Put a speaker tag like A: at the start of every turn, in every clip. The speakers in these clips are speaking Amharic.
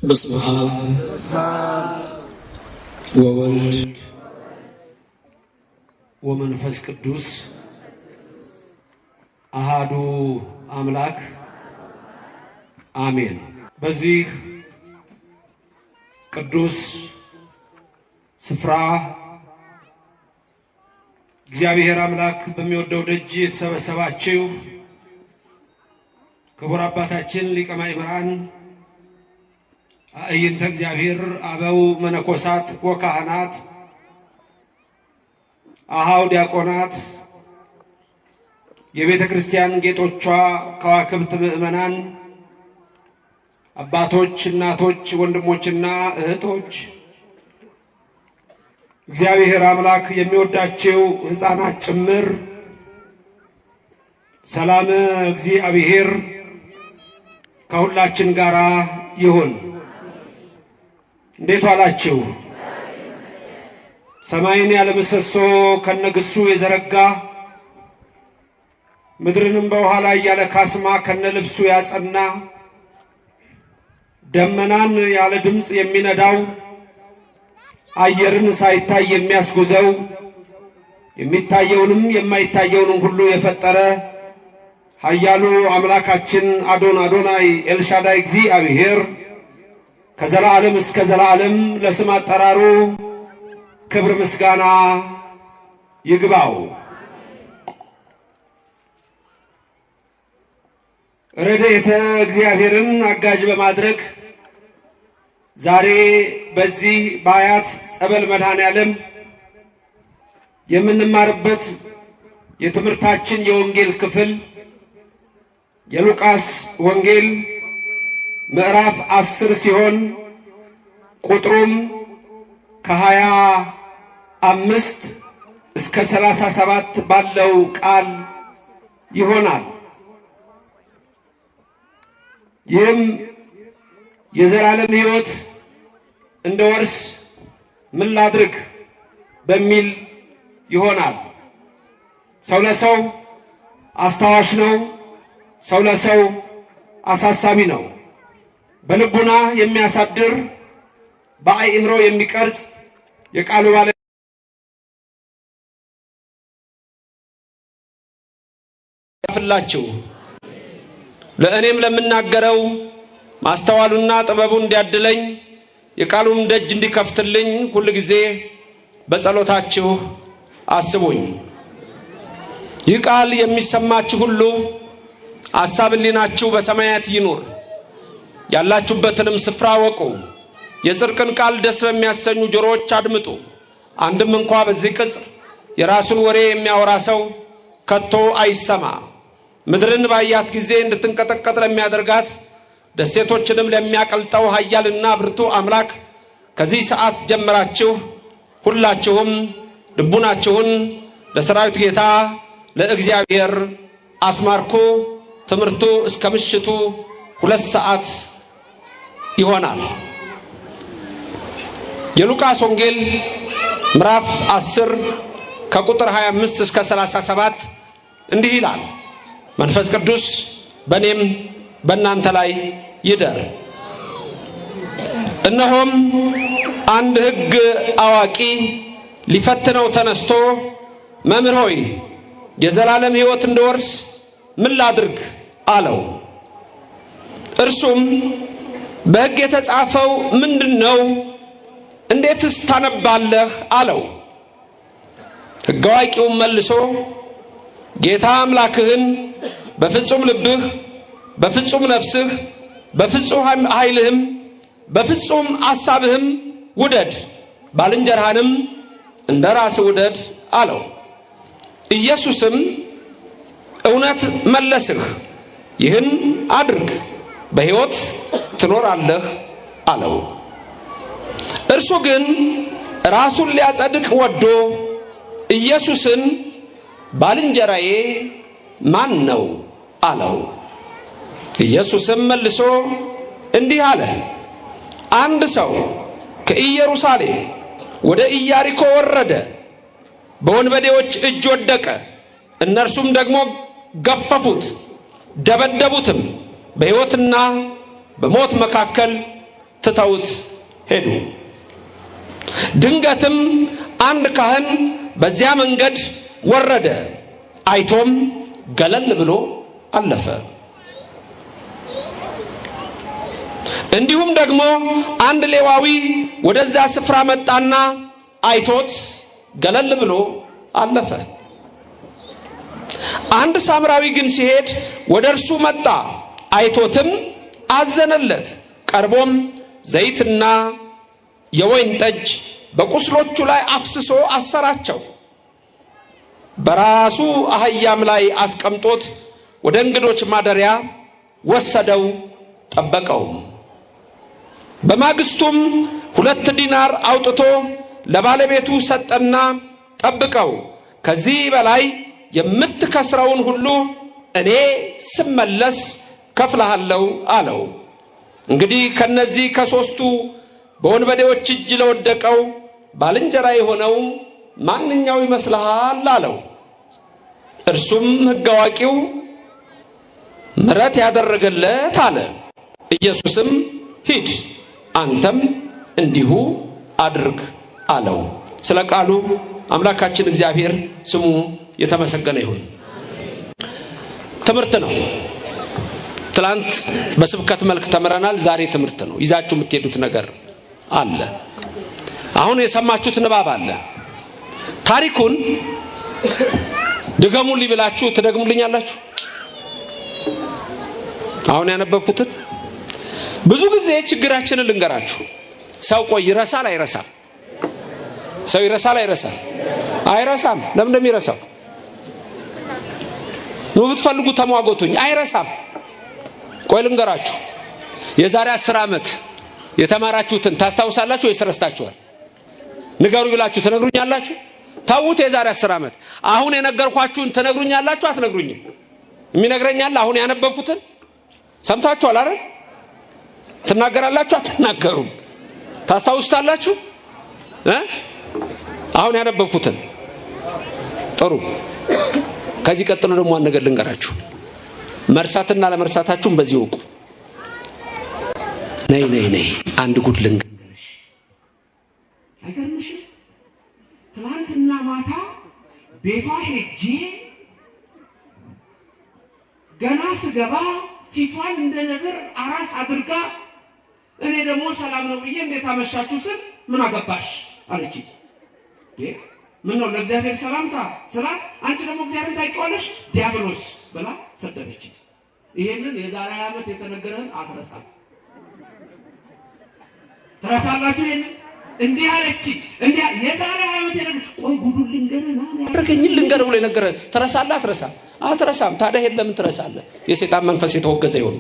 A: በስመ አብ ወወልድ ወመንፈስ ቅዱስ አሃዱ አምላክ አሜን። በዚህ ቅዱስ ስፍራ እግዚአብሔር አምላክ በሚወደው ደጅ የተሰበሰባችሁ ክቡር አባታችን ሊቀ ማእምራን አእይንተ እግዚአብሔር አበው መነኮሳት ወካህናት አሃው ዲያቆናት የቤተ ክርስቲያን ጌጦቿ ከዋክብት ምእመናን አባቶች እናቶች ወንድሞችና እህቶች እግዚአብሔር አምላክ የሚወዳቸው ሕፃናት ጭምር ሰላም እግዚአብሔር ከሁላችን ጋራ ይሁን። እንዴት ዋላችሁ? ሰማይን ያለ ምሰሶ ከነግሱ የዘረጋ ምድርንም በውሃ ላይ ያለ ካስማ ከነልብሱ ያጸና ደመናን ያለ ድምፅ የሚነዳው አየርን ሳይታይ የሚያስጉዘው የሚታየውንም የማይታየውንም ሁሉ የፈጠረ ኃያሉ አምላካችን አዶናይ ኤልሻዳይ እግዚአብሔር ከዘላለም እስከ ዘላለም ለስም አጠራሩ ክብር ምስጋና ይግባው። ረድኤተ እግዚአብሔርን አጋዥ በማድረግ ዛሬ በዚህ በአያት ጸበል መድኃኔዓለም የምንማርበት የትምህርታችን የወንጌል ክፍል የሉቃስ ወንጌል ምዕራፍ 10 ሲሆን ቁጥሩም ከ25 እስከ 37 ባለው ቃል ይሆናል። ይህም የዘላለም ሕይወት እንደወርስ ምን ላድርግ በሚል ይሆናል። ሰው ለሰው አስታዋሽ ነው። ሰው ለሰው አሳሳቢ ነው። በልቡና የሚያሳድር በአእምሮ የሚቀርጽ የቃሉ ባለ ፍላችሁ ለእኔም ለምናገረው ማስተዋሉና ጥበቡ እንዲያድለኝ የቃሉም ደጅ እንዲከፍትልኝ ሁሉ ጊዜ በጸሎታችሁ አስቡኝ። ይህ ቃል የሚሰማችሁ ሁሉ ሐሳብ ሕሊናችሁ በሰማያት ይኑር። ያላችሁበትንም ስፍራ ወቁ። የጽድቅን ቃል ደስ በሚያሰኙ ጆሮዎች አድምጡ። አንድም እንኳ በዚህ ቅጽር የራሱን ወሬ የሚያወራ ሰው ከቶ አይሰማ። ምድርን ባያት ጊዜ እንድትንቀጠቀጥ ለሚያደርጋት ደሴቶችንም ለሚያቀልጠው ኃያልና ብርቱ አምላክ ከዚህ ሰዓት ጀምራችሁ ሁላችሁም ልቡናችሁን ለሰራዊት ጌታ ለእግዚአብሔር አስማርኩ። ትምህርቱ እስከ ምሽቱ 2 ሰዓት ይሆናል። የሉቃስ ወንጌል ምዕራፍ 10 ከቁጥር 25 እስከ 37 እንዲህ ይላል። መንፈስ ቅዱስ በእኔም በእናንተ ላይ ይደር። እነሆም አንድ ሕግ አዋቂ ሊፈትነው ተነስቶ መምህር ሆይ የዘላለም ሕይወት እንደወርስ ምን ላድርግ አለው። እርሱም በሕግ የተጻፈው ምንድነው? እንዴትስ ታነባለህ አለው። ሕግ አዋቂውም መልሶ ጌታ አምላክህን በፍጹም ልብህ፣ በፍጹም ነፍስህ፣ በፍጹም ኃይልህም፣ በፍጹም ሐሳብህም ውደድ፣ ባልንጀራህንም እንደ ራስህ ውደድ አለው። ኢየሱስም እውነት መለስህ፣ ይህን አድርግ በሕይወት ትኖራለህ አለው። እርሱ ግን ራሱን ሊያጸድቅ ወዶ ኢየሱስን ባልንጀራዬ ማን ነው አለው። ኢየሱስም መልሶ እንዲህ አለ። አንድ ሰው ከኢየሩሳሌም ወደ ኢያሪኮ ወረደ፣ በወንበዴዎች እጅ ወደቀ። እነርሱም ደግሞ ገፈፉት፣ ደበደቡትም፣ በሕይወትና በሞት መካከል
B: ትተውት ሄዱ። ድንገትም አንድ ካህን በዚያ መንገድ ወረደ፣ አይቶም ገለል ብሎ አለፈ። እንዲሁም ደግሞ አንድ ሌዋዊ ወደዛ ስፍራ መጣና አይቶት ገለል ብሎ አለፈ። አንድ ሳምራዊ ግን ሲሄድ ወደ እርሱ መጣ፣ አይቶትም አዘነለት። ቀርቦም ዘይትና የወይን ጠጅ በቁስሎቹ ላይ አፍስሶ አሰራቸው። በራሱ አህያም ላይ አስቀምጦት ወደ እንግዶች ማደሪያ ወሰደው፣ ጠበቀው። በማግስቱም 2 ዲናር አውጥቶ ለባለቤቱ ሰጠና ጠብቀው፣ ከዚህ በላይ የምትከስረውን ሁሉ እኔ ስመለስ ከፍልሃለሁ አለው። እንግዲህ ከነዚህ ከሶስቱ በወንበዴዎች እጅ ለወደቀው ባልንጀራ የሆነው ማንኛው ይመስልሃል አለው። እርሱም ሕግ አዋቂው ምሕረት ያደረገለት አለ። ኢየሱስም ሂድ አንተም እንዲሁ አድርግ አለው። ስለ ቃሉ አምላካችን እግዚአብሔር ስሙ የተመሰገነ ይሁን። ትምህርት ነው። ትላንት በስብከት መልክ ተምረናል። ዛሬ ትምህርት ነው። ይዛችሁ የምትሄዱት ነገር አለ። አሁን የሰማችሁት ንባብ አለ። ታሪኩን ድገሙልኝ ብላችሁ ትደግሙልኛላችሁ? አሁን ያነበብኩትን ብዙ ጊዜ ችግራችንን ልንገራችሁ። ሰው ቆይ ይረሳል አይረሳም? ሰው ይረሳል አይረሳም? አይረሳም። ለምን እንደሚረሳው ነው ብትፈልጉ ተሟገቱኝ። አይረሳም። ቆይ ልንገራችሁ። የዛሬ 10 ዓመት የተማራችሁትን ታስታውሳላችሁ ወይስ ረስታችኋል? ንገሩ ብላችሁ ትነግሩኛላችሁ? ታውት የዛሬ 10 ዓመት አሁን የነገርኳችሁን ትነግሩኛላችሁ አትነግሩኝም? የሚነግረኛል አሁን ያነበብኩትን ሰምታችኋል አይደል? ትናገራላችሁ አትናገሩም? ታስታውስታላችሁ? አሁን ያነበብኩትን ጥሩ። ከዚህ ቀጥሎ ደግሞ አንድ ነገር ልንገራችሁ። መርሳትና ለመርሳታችሁም በዚህ ወቁ። ነይ አንድ ጉድ ልንገርሽ። አይገርምሽም? ትናንትና ማታ ቤቷ ሄጄ ገና ስገባ ፊቷን እንደ ነገር አራስ አድርጋ እኔ ደግሞ ሰላም ነው ብዬ እንዴት አመሻችሁ ስል ምን አገባሽ አለች። ምን ነው ለእግዚአብሔር ሰላምታ ስላት አንቺ ደግሞ እግዚአብሔር ታውቂዋለሽ ዲያብሎስ ብላ ሰደበች። ይሄንን የዛሬ ዓመት የተነገረን አትረሳም። ትረሳላችሁ? ይሄን እንዲህ አለች እንዲህ የዛሬ ዓመት ቆይ ጉዱን ልንገርና ያደረገኝ ልንገር ብሎ የነገረ ትረሳለህ? አትረሳም። ታዲያ ይሄን ለምን ትረሳለህ? የሰይጣን መንፈስ የተወገዘ ይሁን።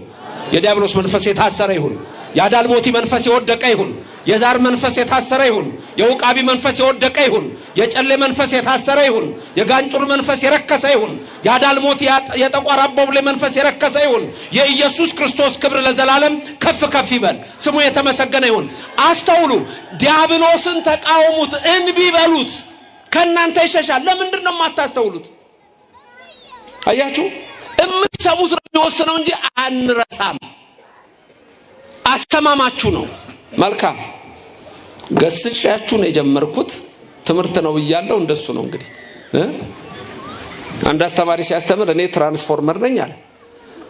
B: የዲያብሎስ መንፈስ የታሰረ ይሁን። የአዳልሞቲ መንፈስ የወደቀ ይሁን። የዛር መንፈስ የታሰረ ይሁን። የውቃቢ መንፈስ የወደቀ ይሁን። የጨሌ መንፈስ የታሰረ ይሁን። የጋንጩር መንፈስ የረከሰ ይሁን። የአዳልሞቲ የጠቋር አቦብሌ መንፈስ የረከሰ ይሁን። የኢየሱስ ክርስቶስ ክብር ለዘላለም ከፍ ከፍ ይበል። ስሙ የተመሰገነ ይሁን። አስተውሉ። ዲያብሎስን ተቃወሙት፣ እንቢ በሉት፣ ከእናንተ ይሸሻል። ለምንድን ነው የማታስተውሉት? አያችሁ፣ የምትሰሙት ነው የሚወስነው እንጂ አንረሳም። አስተማማችሁ ነው። መልካም ገስጫችሁ ነው የጀመርኩት። ትምህርት ነው ብያለሁ። እንደሱ ነው እንግዲህ። አንድ አስተማሪ ሲያስተምር እኔ ትራንስፎርመር ነኝ አለ።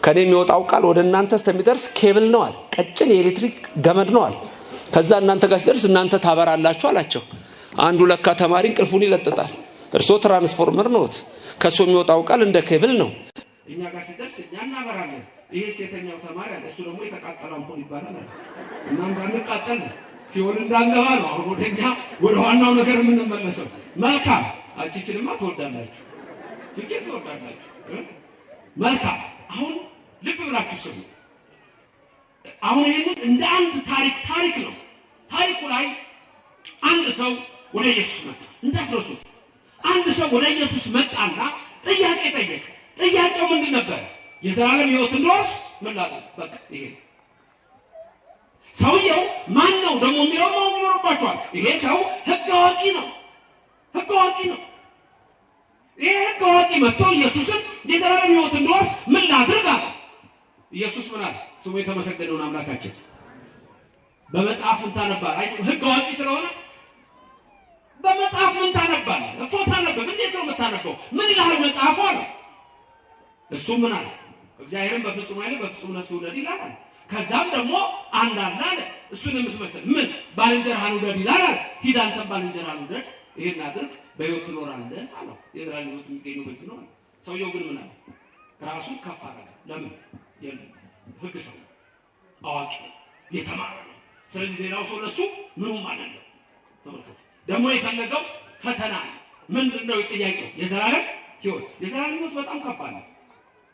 B: ከኔ የሚወጣው ቃል ወደ እናንተ እስከሚደርስ ኬብል ነው አለ። ቀጭን የኤሌክትሪክ ገመድ ነው አለ። ከዛ እናንተ ጋር ሲደርስ እናንተ ታበራላችሁ አላቸው። አንዱ ለካ ተማሪ እንቅልፉን ይለጥጣል። እርሶ ትራንስፎርመር ነዎት። ከሱ የሚወጣው ቃል እንደ ኬብል ነው። እኛ ጋር ሲደርስ እኛ እናበራለን። ይሄ ሴተኛው ተማሪ አለ። እሱ ደግሞ የተቃጠለ አምፖል ይባላል። እና እንዳንቃጠል ሲሆን እንዳንገባ ነው አሁን ወደኛ ወደ ዋናው ነገር የምንመለሰው። መልካም አጭጭልማ ትወዳላችሁ፣ ፍቅር ትወዳላችሁ። መልካም አሁን ልብ ብላችሁ ስሙ። አሁን ይሄንን እንደ አንድ ታሪክ ነው። ታሪኩ ላይ አንድ ሰው ወደ ኢየሱስ መጣ። እንዳትረሱት። አንድ ሰው ወደ ኢየሱስ መጣና ጥያቄ ጠየቀ። ጥያቄው ምንድን ነበር? የዘላለም ሕይወት እንድወርስ ምን ላድርግ? በቃ ይሄ ሰውየው ማን ነው ደግሞ የሚለው ማወቅ ይኖርባችኋል። ይሄ ሰው ሕግ አዋቂ ነው። ሕግ አዋቂ ነው። ይሄ ሕግ አዋቂ መጥቶ ኢየሱስን የዘላለም ሕይወት እንድወርስ ምን ላድርግ አለ። ኢየሱስ ምን አለ? ስሙ የተመሰገነውን አምላካችን
A: በመጽሐፍ ምን ታነባለህ? አይ ህግ አዋቂ ስለሆነ በመጽሐፍ ምን ታነባለህ? እፎ ታነባለህ። እንዴት ነው የምታነበው? ምን ይላል መጽሐፉ አለ። እሱ ምን አለ? እግዚአብሔርን በፍጹም ኃይል በፍጹም ነፍስ ውደድ ይላል። ከዛም ደግሞ አንድ አለ እሱን የምትመስል ምን ባልንጀራህን ውደድ ይላል። ሂድ አንተም ባልንጀራህን ውደድ፣ ይሄን አድርግ በሕይወት ትኖራለህ አለው። የዘላለም ሕይወት የሚገኘው በዚህ ነው። ሰውየው ግን ምን አለ? ራሱ ከፍ አደረገ። ለምን? የለም ህግ ሰው አዋቂ የተማረ ነው። ስለዚህ ሌላው ሰው ለሱ ምንም አይደለም። ተመልከቱ። ደግሞ የፈለገው ፈተና ምንድነው? ጥያቄው የዘላለም ሕይወት። የዘላለም ሕይወት በጣም ከባድ ነው።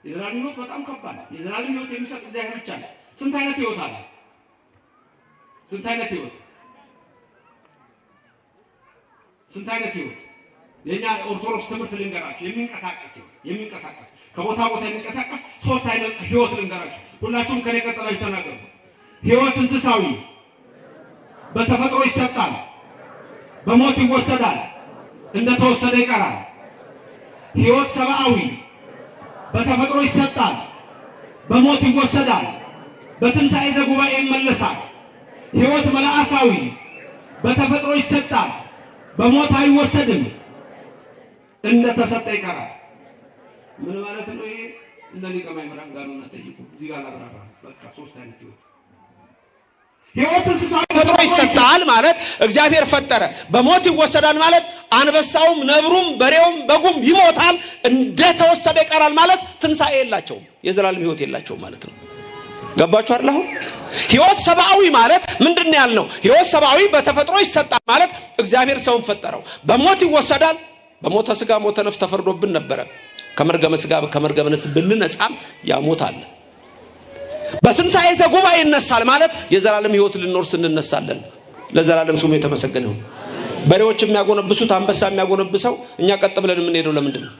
A: የዘላለም ሕይወት በጣም ከባድ ነው። የዘላለም ሕይወት የሚሰጥ እግዚአብሔር ብቻ ነው። ስንት አይነት ሕይወት አለ? ስንት አይነት ሕይወት? ስንት አይነት ሕይወት? የኛ ኦርቶዶክስ ትምህርት ልንገራችሁ። የሚንቀሳቀስ ከቦታ ቦታ የሚንቀሳቀስ ሶስት አይነት ሕይወት ልንገራችሁ። ሁላችሁም ከኔ ቀጥላችሁ ተናገሩ። ሕይወት እንስሳዊ በተፈጥሮ ይሰጣል፣ በሞት ይወሰዳል፣ እንደተወሰደ ይቀራል። ሕይወት ሰብአዊ በተፈጥሮ ይሰጣል፣ በሞት ይወሰዳል፣ በትንሣኤ ዘጉባኤ ይመለሳል። ሕይወት መላእክታዊ በተፈጥሮ ይሰጣል፣ በሞት አይወሰድም፣ እንደተሰጠ ይቀራል። ምን ማለት ነው ይሄ? እንደ ሊቀ ማእምራን ጋር ነው ጠይቁ። እዚህ ጋር አብራራ። በቃ ሶስት አይነት ሕይወት እንስሳዊ ተፈጥሮ ይሰጣል ማለት እግዚአብሔር ፈጠረ። በሞት ይወሰዳል ማለት አንበሳውም ነብሩም በሬውም በጉም ይሞታል፣ እንደተወሰደ ይቀራል ማለት ትንሣኤ የላቸውም፣ የዘላለም ሕይወት የላቸውም ማለት ነው። ገባችሁ አይደል? አሁን ሕይወት ሰብአዊ ማለት ምንድነው ያልነው? ሕይወት ሰብአዊ በተፈጥሮ ይሰጣል ማለት እግዚአብሔር ሰውን ፈጠረው። በሞት ይወሰዳል። በሞተ ስጋ ሞተ ነፍስ ተፈርዶብን ነበረ። ከመርገመ ስጋ ከመርገመ ነፍስ ብንነጻም ያሞት አለ። በትንሣኤ ዘጉባኤ ይነሳል ማለት የዘላለም ሕይወት ልንወርስ እንነሳለን። ለዘላለም ስሙ የተመሰገነ ይሁን። በሬዎች የሚያጎነብሱት አንበሳ የሚያጎነብሰው እኛ ቀጥ ብለን የምንሄደው ለምንድን ነው?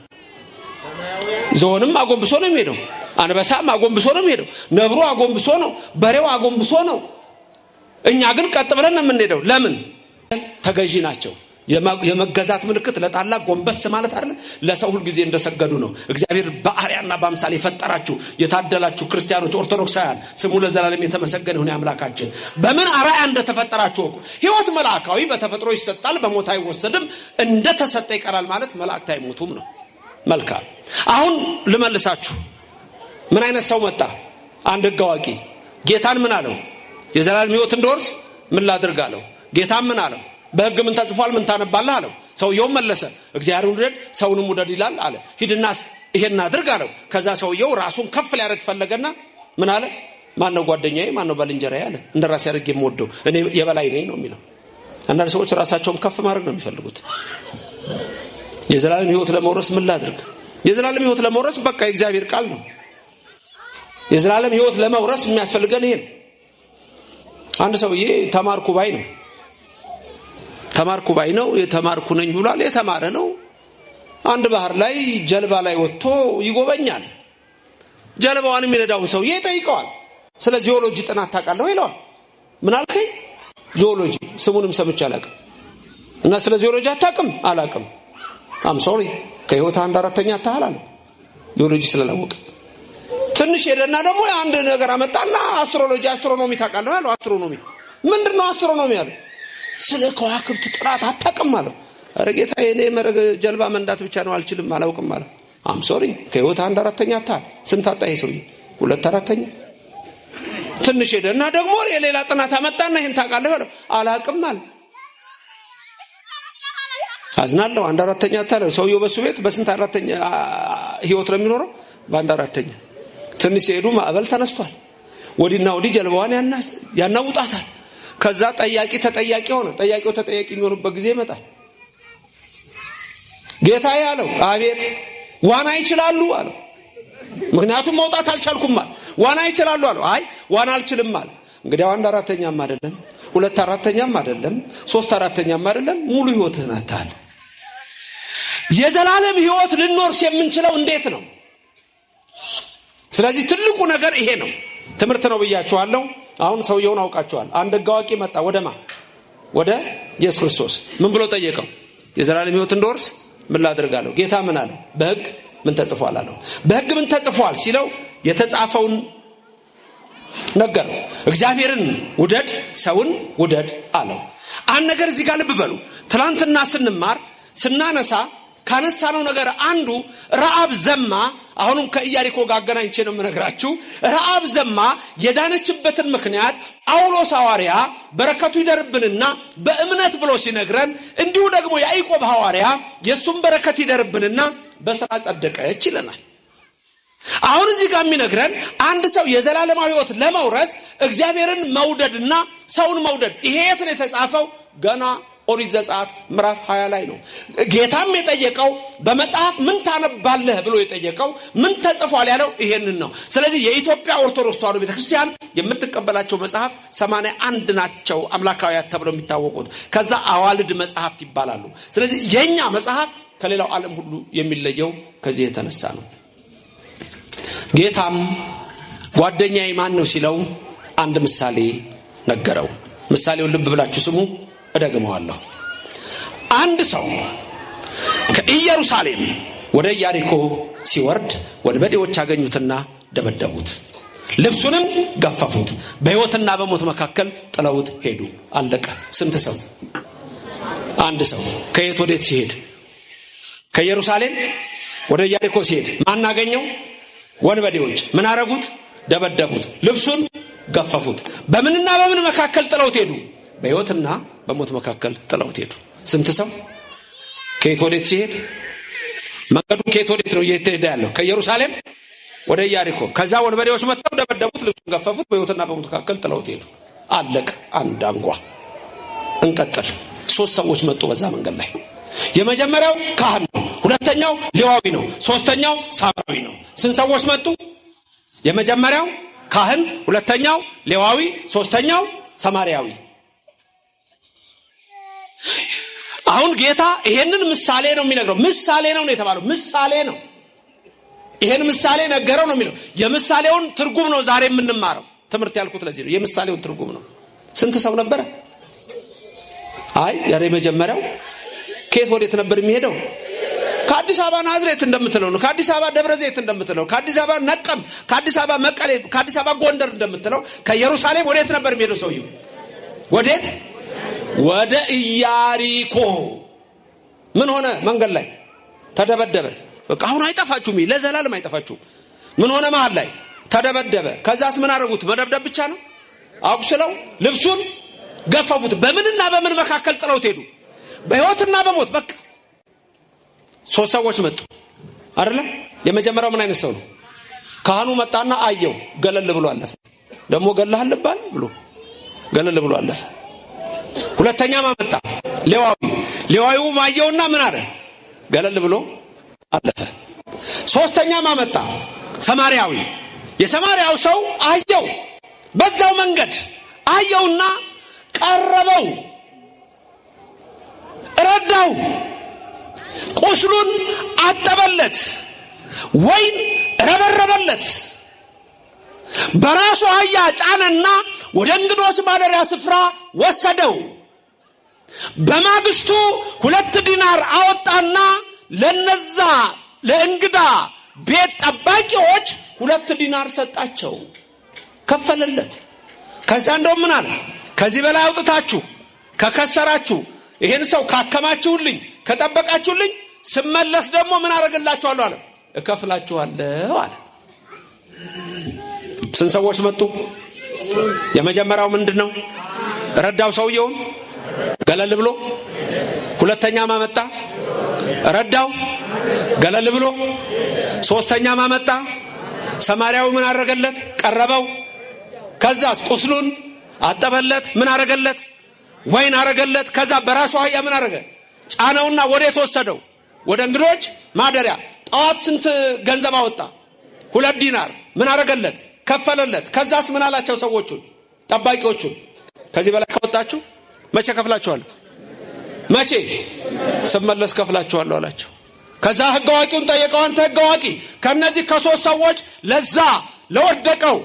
A: ዝሆንም አጎንብሶ ነው የሚሄደው፣ አንበሳም አጎንብሶ ነው የሚሄደው፣ ነብሩ አጎንብሶ ነው፣ በሬው አጎንብሶ ነው። እኛ ግን ቀጥ ብለን ነው የምንሄደው። ለምን? ተገዢ ናቸው። የመገዛት ምልክት ለጣላ ጎንበስ ማለት አይደል? ለሰው ሁሉ ጊዜ እንደሰገዱ ነው። እግዚአብሔር በአርአያና በአምሳል የፈጠራችሁ የታደላችሁ ክርስቲያኖች ኦርቶዶክሳውያን ስሙ ለዘላለም የተመሰገነ ይሁን። አምላካችን በምን አርአያ እንደተፈጠራችሁ እኮ። ሕይወት መላእክታዊ በተፈጥሮ ይሰጣል፣ በሞት አይወሰድም፣ እንደተሰጠ ይቀራል ማለት መላእክት አይሞቱም ነው። መልካም። አሁን ልመልሳችሁ። ምን አይነት ሰው መጣ? አንድ ሕግ አዋቂ ጌታን ምን አለው? የዘላለም ሕይወት እንድወርስ ምን ላድርግ አለው። ጌታን ምን አለው? በሕግ ምን ተጽፏል? ምን ታነባለህ አለው። ሰውየው መለሰ፣ እግዚአብሔርን ውደድ ሰውንም ውደድ ይላል አለ። ሂድና ይሄን አድርግ አለው። ከዛ ሰውየው ራሱን ከፍ ሊያደርግ ፈለገና ምን አለ? ማን ነው ጓደኛዬ? ማን ነው ባልንጀራዬ አለ። እንደራሴ አድርጌ የምወደው እኔ የበላይ ነኝ ነው የሚለው። አንዳንድ ሰዎች ራሳቸውን ከፍ ማድረግ ነው የሚፈልጉት። የዘላለም ሕይወት ለመውረስ ምን ላድርግ? የዘላለም ሕይወት ለመውረስ በቃ የእግዚአብሔር ቃል ነው። የዘላለም ሕይወት ለመውረስ የሚያስፈልገን ይሄ ነው። አንድ ሰውዬ ተማርኩ ባይ ነው። የተማርኩ ነኝ ብሏል። የተማረ ነው። አንድ ባህር ላይ ጀልባ ላይ ወጥቶ ይጎበኛል። ጀልባዋን የሚነዳውን ሰውዬ ይጠይቀዋል። ስለ ጂኦሎጂ ጥናት ታውቃለህ ይለዋል። ምን አልከኝ? ጂኦሎጂ ስሙንም ሰምቼ አላውቅም። እና ስለ ጂኦሎጂ አታውቅም? አላውቅም። ሶሪ ከሕይወት 1/4 አታህላል ጂኦሎጂ ስለላወቀ። ትንሽ ሄደና ደግሞ አንድ ነገር አመጣና አስትሮኖሚ ታውቃለህ አለው። አስትሮኖሚ ምንድነው? አስትሮኖሚ አለው። ስለ ከዋክብት ጥናት አታውቅም አለው። ኧረ ጌታዬ እኔ ጀልባ መንዳት ብቻ ነው አልችልም አላውቅም አለው። ሶሪ ከሕይወት 1/4 አታህል። ስንት አጣ ይሄ ሰውዬ? 2/4። ትንሽ ሄደና ደግሞ የሌላ ጥናት አመጣና ይሄን ታውቃለህ አለው። አላውቅም አለ። አዝናለሁ 1/4 አታለው። ሰውየው በሱ ቤት በስንት 1/4 ሕይወት ነው የሚኖረው? በ1/4። ትንሽ ሄዱ፣ ማዕበል ተነስቷል። ወዲና ወዲህ ጀልባዋን ያናውጣታል። ከዛ ጠያቂ ተጠያቂ ሆነ። ጠያቂው ተጠያቂ የሚሆኑበት ጊዜ ይመጣል። ጌታዬ አለው። አቤት። ዋና ይችላሉ አለው። ምክንያቱም መውጣት አልቻልኩም አለ። ዋና ይችላሉ አለው። አይ ዋና አልችልም አለ። እንግዲህ 1/4ኛም አይደለም 2/4ኛም አይደለም 3/4ኛም አይደለም ሙሉ ሕይወትህን አታል። የዘላለም ሕይወት ልንወርስ የምንችለው እንዴት ነው? ስለዚህ ትልቁ ነገር ይሄ ነው። ትምህርት ነው ብያችኋለሁ። አሁን ሰውየውን አውቃችኋል። አንድ ሕግ አዋቂ መጣ። ወደ ኢየሱስ ክርስቶስ ምን ብሎ ጠየቀው? የዘላለም ሕይወት እንድወርስ ምን ላድርጋለሁ? ጌታ ምን አለው? በሕግ ምን ተጽፏል አለው። በሕግ ምን ተጽፏል ሲለው የተጻፈውን
B: ነገረው። እግዚአብሔርን ውደድ ሰውን ውደድ አለው። አንድ ነገር እዚህ ጋር ልብ በሉ። ትናንትና ስናነሳ ካነሳነው ነገር አንዱ ረዓብ ዘማ። አሁንም ከኢያሪኮ ጋር አገናኝቼ ነው የምነግራችሁ። ረዓብ ዘማ የዳነችበትን ምክንያት ጳውሎስ ሐዋርያ በረከቱ ይደርብንና በእምነት ብሎ ሲነግረን፣ እንዲሁ ደግሞ ያዕቆብ ሐዋርያ የሱም በረከት ይደርብንና በሥራ ጸደቀች ይለናል። አሁን እዚህ ጋር የሚነግረን አንድ ሰው የዘላለማዊ ሕይወት ለመውረስ እግዚአብሔርን መውደድና ሰውን መውደድ። ይሄ የት ነው የተጻፈው? ገና ኦሪት ዘጸአት ምዕራፍ 20 ላይ ነው። ጌታም የጠየቀው በመጽሐፍ ምን ታነባለህ ብሎ የጠየቀው ምን ተጽፏል ያለው ይሄንን ነው። ስለዚህ የኢትዮጵያ ኦርቶዶክስ ተዋሕዶ ቤተክርስቲያን የምትቀበላቸው መጽሐፍት 81 ናቸው፣ አምላካውያት ተብለው የሚታወቁት። ከዛ አዋልድ መጽሐፍት ይባላሉ። ስለዚህ የኛ መጽሐፍ ከሌላው ዓለም ሁሉ የሚለየው ከዚህ የተነሳ ነው። ጌታም ጓደኛዬ ማን ነው ሲለው አንድ ምሳሌ ነገረው። ምሳሌውን ልብ ብላችሁ ስሙ፣ እደግመዋለሁ። አንድ ሰው ከኢየሩሳሌም ወደ ኢያሪኮ ሲወርድ ወንበዴዎች አገኙትና ደበደቡት፣ ልብሱንም ገፈፉት፣ በሕይወትና በሞት መካከል ጥለውት ሄዱ። አለቀ። ስንት ሰው? አንድ ሰው። ከየት ወዴት ሲሄድ? ከኢየሩሳሌም ወደ ኢያሪኮ ሲሄድ ማን አገኘው? ወንበዴዎች። ምን አረጉት? ደበደቡት፣ ልብሱን ገፈፉት፣ በምንና በምን መካከል ጥለውት ሄዱ? በሕይወትና በሞት መካከል ጥለውት ሄዱ። ስንት ሰው? ከየት ወዴት ሲሄድ? መንገዱ ከየት ወዴት ነው እየተሄደ ያለው? ከኢየሩሳሌም ወደ ኢያሪኮ። ከዛ ወንበዴዎች መጥተው ደበደቡት፣ ልብሱን ገፈፉት፣ በሕይወትና በሞት መካከል ጥለውት ሄዱ። አለቀ። አንድ አንጓ። እንቀጥል። 3 ሰዎች መጡ በዛ መንገድ ላይ። የመጀመሪያው ካህን ነው፣ ሁለተኛው ሌዋዊ ነው፣ ሶስተኛው ሳምራዊ ነው። ስንት ሰዎች መጡ? የመጀመሪያው ካህን፣ ሁለተኛው ሌዋዊ፣ ሶስተኛው ሰማርያዊ። አሁን ጌታ ይሄንን ምሳሌ ነው የሚነግረው። ምሳሌ ነው የተባለው፣ ምሳሌ ነው። ይሄን ምሳሌ ነገረው ነው የሚለው። የምሳሌውን ትርጉም ነው ዛሬ የምንማረው። ትምህርት ያልኩት ለዚህ ነው። የምሳሌውን ትርጉም ነው። ስንት ሰው ነበረ? አይ ያሬ መጀመሪያው ከየት ወዴት ነበር የሚሄደው? ከአዲስ አበባ ናዝሬት እንደምትለው ነው። ከአዲስ አበባ ደብረ ዘይት እንደምትለው፣ ከአዲስ አበባ ነቀምት፣ ከአዲስ አበባ መቀሌ፣ ከአዲስ አበባ ጎንደር እንደምትለው ከኢየሩሳሌም ወዴት ነበር የሚሄደው ሰውየው? ወዴት? ወደ ኢያሪኮ። ምን ሆነ? መንገድ ላይ ተደበደበ። በቃ አሁን አይጠፋችሁም፣ ለዘላለም አይጠፋችሁም። ምን ሆነ? መሃል ላይ ተደበደበ። ከዛስ ምን አደረጉት? መደብደብ ብቻ ነው። አቁስለው ልብሱን ገፈፉት፣ በምንና በምን መካከል ጥለውት ሄዱ? በሕይወትና በሞት። በቃ 3 ሰዎች መጡ አይደለም? የመጀመሪያው ምን አይነት ሰው ነው? ካህኑ መጣና አየው፣ ገለል ብሎ አለፈ። ደግሞ ገለሃል ልባል ብሎ ገለል ብሎ አለፈ። ሁለተኛ መጣ ሌዋዊው ማየውና ምን አለ? ገለል ብሎ አለፈ። ሶስተኛ መጣ ሰማርያዊ። የሰማርያው ሰው አየው፣ በዛው መንገድ አየውና ቀረበው፣ ረዳው፣ ቁስሉን አጠበለት፣ ወይን ረበረበለት፣ በራሱ አህያ ጫነና ወደ እንግዶች ማደሪያ ስፍራ ወሰደው። በማግስቱ 2 ዲናር አወጣና ለነዛ ለእንግዳ ቤት ጠባቂዎች 2 ዲናር ሰጣቸው፣ ከፈለለት። ከዛ እንደውም ምን አለ? ከዚህ በላይ አውጥታችሁ ከከሰራችሁ፣ ይሄን ሰው ካከማችሁልኝ፣ ከጠበቃችሁልኝ፣ ስመለስ ደግሞ ምን አደርግላችኋለሁ አለ? እከፍላችኋለሁ አለ። ስንት ሰዎች መጡ? የመጀመሪያው ምንድነው? ረዳው ሰውየውን ገለል ብሎ። ሁለተኛ ማመጣ ረዳው ገለል ብሎ። ሶስተኛ ማመጣ ሰማርያው ምን አደረገለት? ቀረበው። ከዛስ ቁስሉን አጠበለት። ምን አደረገለት? ወይን አደረገለት። ከዛ በራሱ አህያ ምን አደረገ? ጫነውና ወዴት ወሰደው? ወደ እንግዶች ማደሪያ። ጠዋት ስንት ገንዘብ አወጣ? 2 ዲናር። ምን አደረገለት? ከፈለለት። ከዛስ ምን አላቸው ሰዎቹን? ጠባቂዎቹን ከዚህ በላይ ካወጣችሁ መቼ ከፍላችኋለሁ? መቼ? ስመለስ ከፍላችኋለሁ አላቸው። ከዛ ሕግ አዋቂውን ጠየቀው። አንተ ሕግ አዋቂ ከነዚህ ከ3 ሰዎች ለዛ ለወደቀው፣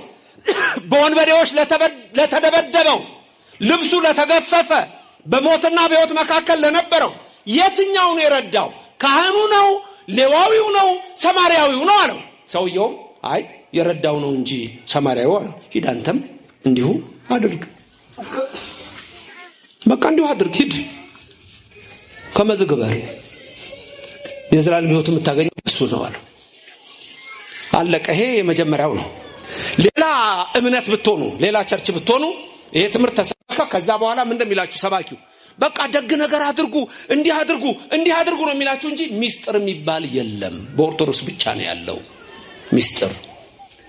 B: በወንበዴዎች ለተደበደበው፣ ልብሱ ለተገፈፈ፣ በሞትና በሕይወት መካከል ለነበረው የትኛው ነው የረዳው? ካህኑ ነው? ሌዋዊው ነው? ሰማርያዊው ነው አለው። ሰውየውም አይ የረዳው ነው እንጂ ሰማርያው ሂድ አንተም እንዲሁ አድርግ። በቃ እንዲሁ አድርግ ሂድ ከመዝግበር የዘላለም ሕይወት የምታገኘው እሱ ነው አለ። አለቀ። ይሄ የመጀመሪያው ነው። ሌላ እምነት ብትሆኑ ሌላ ቸርች ብትሆኑ ይሄ ትምህርት ተሰበከ። ከዛ በኋላ ምን እንደሚላችሁ ሰባኪው በቃ ደግ ነገር አድርጉ እንዲህ አድርጉ ነው የሚላችሁ እንጂ ሚስጥር የሚባል የለም። በኦርቶዶክስ ብቻ ነው ያለው ሚስጥር።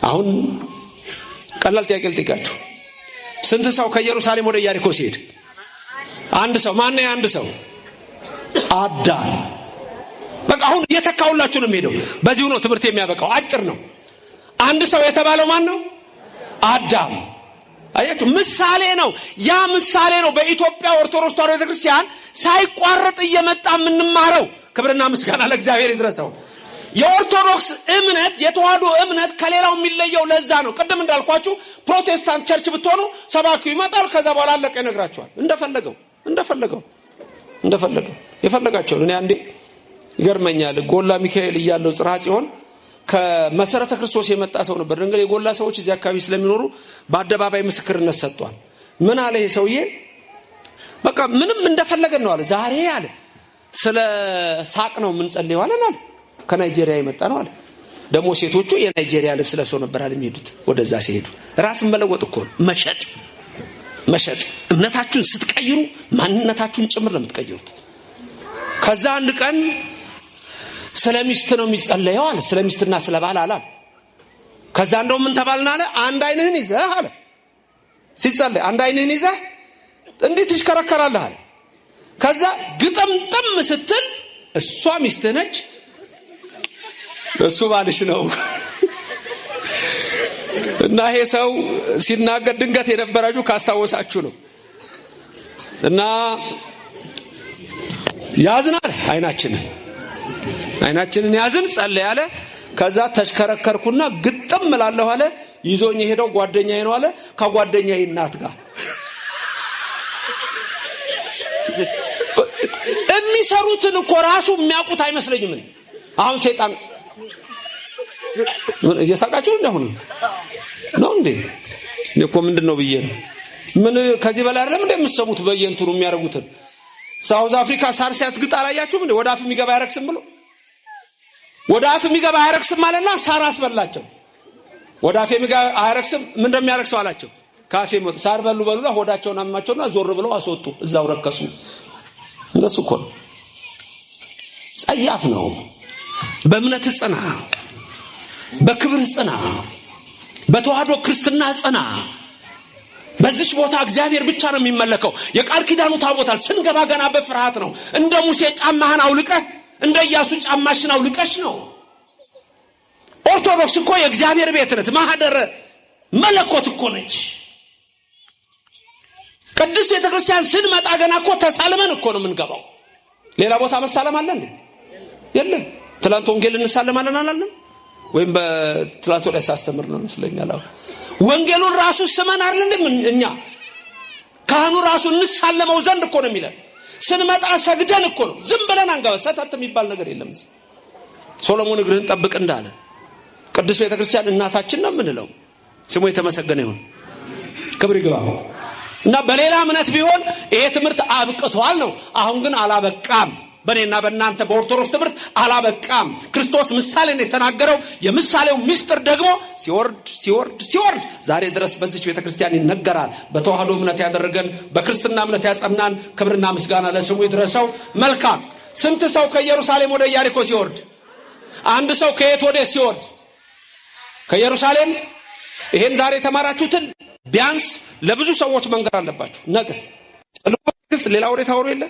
B: አሁን ቀላል ጥያቄ ልጠይቃችሁ። ስንት ሰው ከኢየሩሳሌም ወደ ኢያሪኮ ሲሄድ? አንድ ሰው። ማን ነው አንድ ሰው? አዳም። በቃ አሁን እየተካውላችሁ ነው የሚሄደው። በዚሁ ነው ትምህርት የሚያበቃው። አጭር ነው። አንድ ሰው የተባለው ማን ነው? አዳም። አያችሁ፣ ምሳሌ ነው። ያ ምሳሌ ነው በኢትዮጵያ ኦርቶዶክስ ተዋሕዶ ቤተክርስቲያን ሳይቋረጥ እየመጣ የምንማረው። ክብርና ምስጋና ለእግዚአብሔር ይድረሰው። የኦርቶዶክስ እምነት የተዋሕዶ እምነት ከሌላው የሚለየው ለዛ ነው። ቅድም እንዳልኳችሁ ፕሮቴስታንት ቸርች ብትሆኑ ሰባኪው ይመጣል፣ ከዛ በኋላ አለቀ ይነግራቸዋል። እንደፈለገው የፈለጋቸው። እኔ አንዴ ይገርመኛል። ጎላ ሚካኤል እያለው ጽርሐ ጽዮን ከመሰረተ ክርስቶስ የመጣ ሰው ነበር። እንግዲህ የጎላ ሰዎች እዚህ አካባቢ ስለሚኖሩ በአደባባይ ምስክርነት ሰጥቷል። ምን አለ ይሄ ሰውዬ? በቃ ምንም እንደፈለገን ነው አለ። ዛሬ አለ ስለ ሳቅ ነው የምንጸልየው አለ። ከናይጄሪያ የመጣ ነው አለ። ደግሞ ሴቶቹ የናይጄሪያ ልብስ ለብሰው ነበር አለ የሚሄዱት። ወደዛ ሲሄዱ ራስን መለወጥ እኮ መሸጥ። እምነታችሁን ስትቀይሩ ማንነታችሁን ጭምር ነው የምትቀይሩት። ከዛ አንድ ቀን ስለ ሚስት ነው የሚጸለየው አለ። ስለ ሚስትና ስለ ባል አለ። ከዛ እንደው ምን ተባልና አለ አንድ አይንህን ይዘህ አለ ሲጸለይ አንድ አይንህን ይዘህ እንዴት ትሽከረከራለህ አለ። ከዛ ግጥምጥም ስትል እሷ ሚስትህ ነች፣ እሱ ባልሽ ነው። እና ይሄ ሰው ሲናገር ድንገት የነበራችሁ ካስታወሳችሁ ነው። እና ያዝናል አይናችንን ያዝን ጸለይ አለ። ከዛ ተሽከረከርኩና ግጥም እላለሁ አለ። ይዞኝ ሄደው ጓደኛዬ ነው አለ። ከጓደኛዬ እናት ጋር የሚሰሩትን እኮ ራሱ የሚያውቁት አይመስለኝም። አሁን ሰይጣን እየሳቃችሁ እንደሆነ ነው እንዴ? እኮ ምንድነው ብዬ ነው። ምን ከዚህ በላይ አይደለም እንደምትሰሙት በየእንትኑ የሚያደርጉትን። ሳውዝ አፍሪካ ሳር ሲያስግጥ አላያችሁም እንዴ? ወደ አፍ የሚገባ ያረክስም ብሎ ወደ አፍ የሚገባ ያረክስም ማለትና ሳር አስበላቸው። ወደ አፍ የሚገባ ያረክስም ምን እንደሚያረክሰው አላቸው። ካፌ ሞት ሳር በሉና ሆዳቸውን አማቸውና ዞር ብለው አስወጡ። እዛው ረከሱ። እንደሱ እኮ ነው። ጸያፍ ነው። በእምነት ጽና፣ በክብር ጽና፣ በተዋህዶ ክርስትና ጽና። በዚህ ቦታ እግዚአብሔር ብቻ ነው የሚመለከው። የቃል ኪዳኑ ታቦታል ስንገባ ገና በፍርሃት ነው። እንደ ሙሴ ጫማህን አውልቀህ እንደ ኢያሱ ጫማሽን አውልቀሽ ነው። ኦርቶዶክስ እኮ የእግዚአብሔር ቤት ነች። ማህደረ መለኮት እኮ ነች። ቅድስት ቤተክርስቲያን ስንመጣ ገና እኮ ተሳልመን እኮ ነው የምንገባው። ሌላ ቦታ መሳለም አለ እንዴ? የለም። ትላንት ወንጌል እንሳለማለን አላለም ወይም በትላንት ላይ ሳስተምር ነው መስለኛል። ወንጌሉን ራሱ ስመን አይደል እንዴ? እኛ ካህኑ ራሱ እንሳለመው ዘንድ እኮ ነው የሚለን። ስንመጣ ሰግደን እኮ ነው። ዝም ብለን አንገባ። ሰተት የሚባል ነገር የለም። ሶሎሞን እግርህን ጠብቅ እንዳለ ቅድስት ቤተክርስቲያን እናታችን ነው የምንለው። ስሙ የተመሰገነ ይሁን፣ ክብር ይግባው። እና በሌላ እምነት ቢሆን ይሄ ትምህርት አብቅቷል ነው። አሁን ግን አላበቃም። በእኔና በእናንተ በኦርቶዶክስ ትምህርት አላበቃም። ክርስቶስ ምሳሌን የተናገረው የምሳሌው ምስጢር ደግሞ ሲወርድ ዛሬ ድረስ በዚች ቤተክርስቲያን ይነገራል። በተዋህዶ እምነት ያደረገን በክርስትና እምነት ያጸናን ክብርና ምስጋና ለስሙ ይድረሰው። መልካም። ስንት ሰው ከኢየሩሳሌም ወደ ኢያሪኮ ሲወርድ? አንድ ሰው ከየት ወደ ሲወርድ? ከኢየሩሳሌም። ይሄን ዛሬ የተማራችሁትን ቢያንስ ለብዙ ሰዎች መንገር አለባችሁ። ነገ ሌላ ወሬ ታወሩ የለ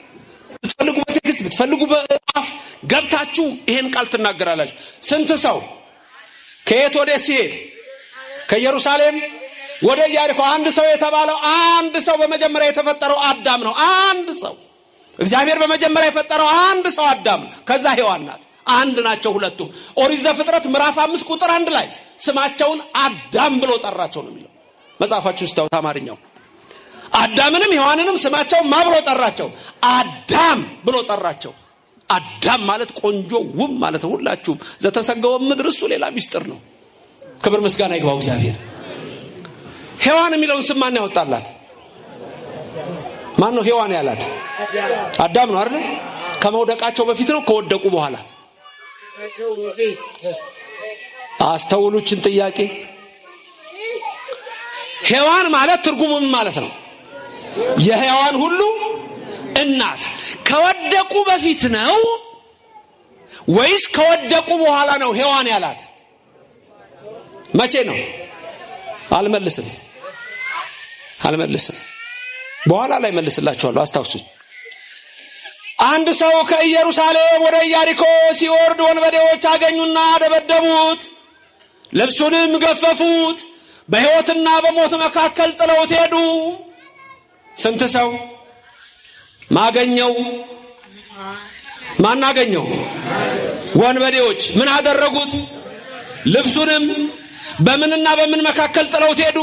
B: ብትፈልጉ በቴክስት ብትፈልጉ በአፍ ገብታችሁ ይሄን ቃል ትናገራላችሁ። ስንት ሰው ከየት ወደ ሲሄድ? ከኢየሩሳሌም ወደ ኢያሪኮ። አንድ ሰው የተባለው አንድ ሰው በመጀመሪያ የተፈጠረው አዳም ነው። አንድ ሰው እግዚአብሔር በመጀመሪያ የፈጠረው አንድ ሰው አዳም ነው። ከዛ ሔዋን ናት። አንድ ናቸው ሁለቱ። ኦሪት ዘፍጥረት ምዕራፍ 5 ቁጥር 1 ላይ ስማቸውን አዳም ብሎ ጠራቸው ነው የሚለው መጽሐፋችሁ ውስጥ አማርኛው። አዳምንም ሔዋንንም ስማቸውን ማብሎ ጠራቸው? አዳም ብሎ ጠራቸው። አዳም ማለት ቆንጆ ውብ ማለት ነው። ሁላችሁም ዘተሰገወ ምድር እሱ ሌላ ሚስጥር ነው። ክብር ምስጋና ይግባው እግዚአብሔር። ሔዋን የሚለውን ስም ማን ያወጣላት? ማን ነው ሔዋን ያላት? አዳም ነው አይደል? ከመውደቃቸው በፊት ነው ከወደቁ በኋላ? አስተውሉችን ጥያቄ። ሔዋን ማለት ትርጉሙ ምን ማለት ነው? የሔዋን ሁሉ እናት። ከወደቁ በፊት ነው ወይስ ከወደቁ በኋላ ነው ሔዋን ያላት? መቼ ነው? አልመልስም። በኋላ ላይ መልስላችኋለሁ፣ አስታውሱ። አንድ ሰው ከኢየሩሳሌም ወደ ኢያሪኮ ሲወርድ ወንበዴዎች አገኙና ደበደቡት፣ ልብሱንም ገፈፉት፣ በሕይወትና በሞት መካከል ጥለውት ሄዱ። ስንት ሰው ማገኘው? ማናገኘው? ወንበዴዎች ምን አደረጉት? ልብሱንም በምንና በምን መካከል ጥለውት ሄዱ?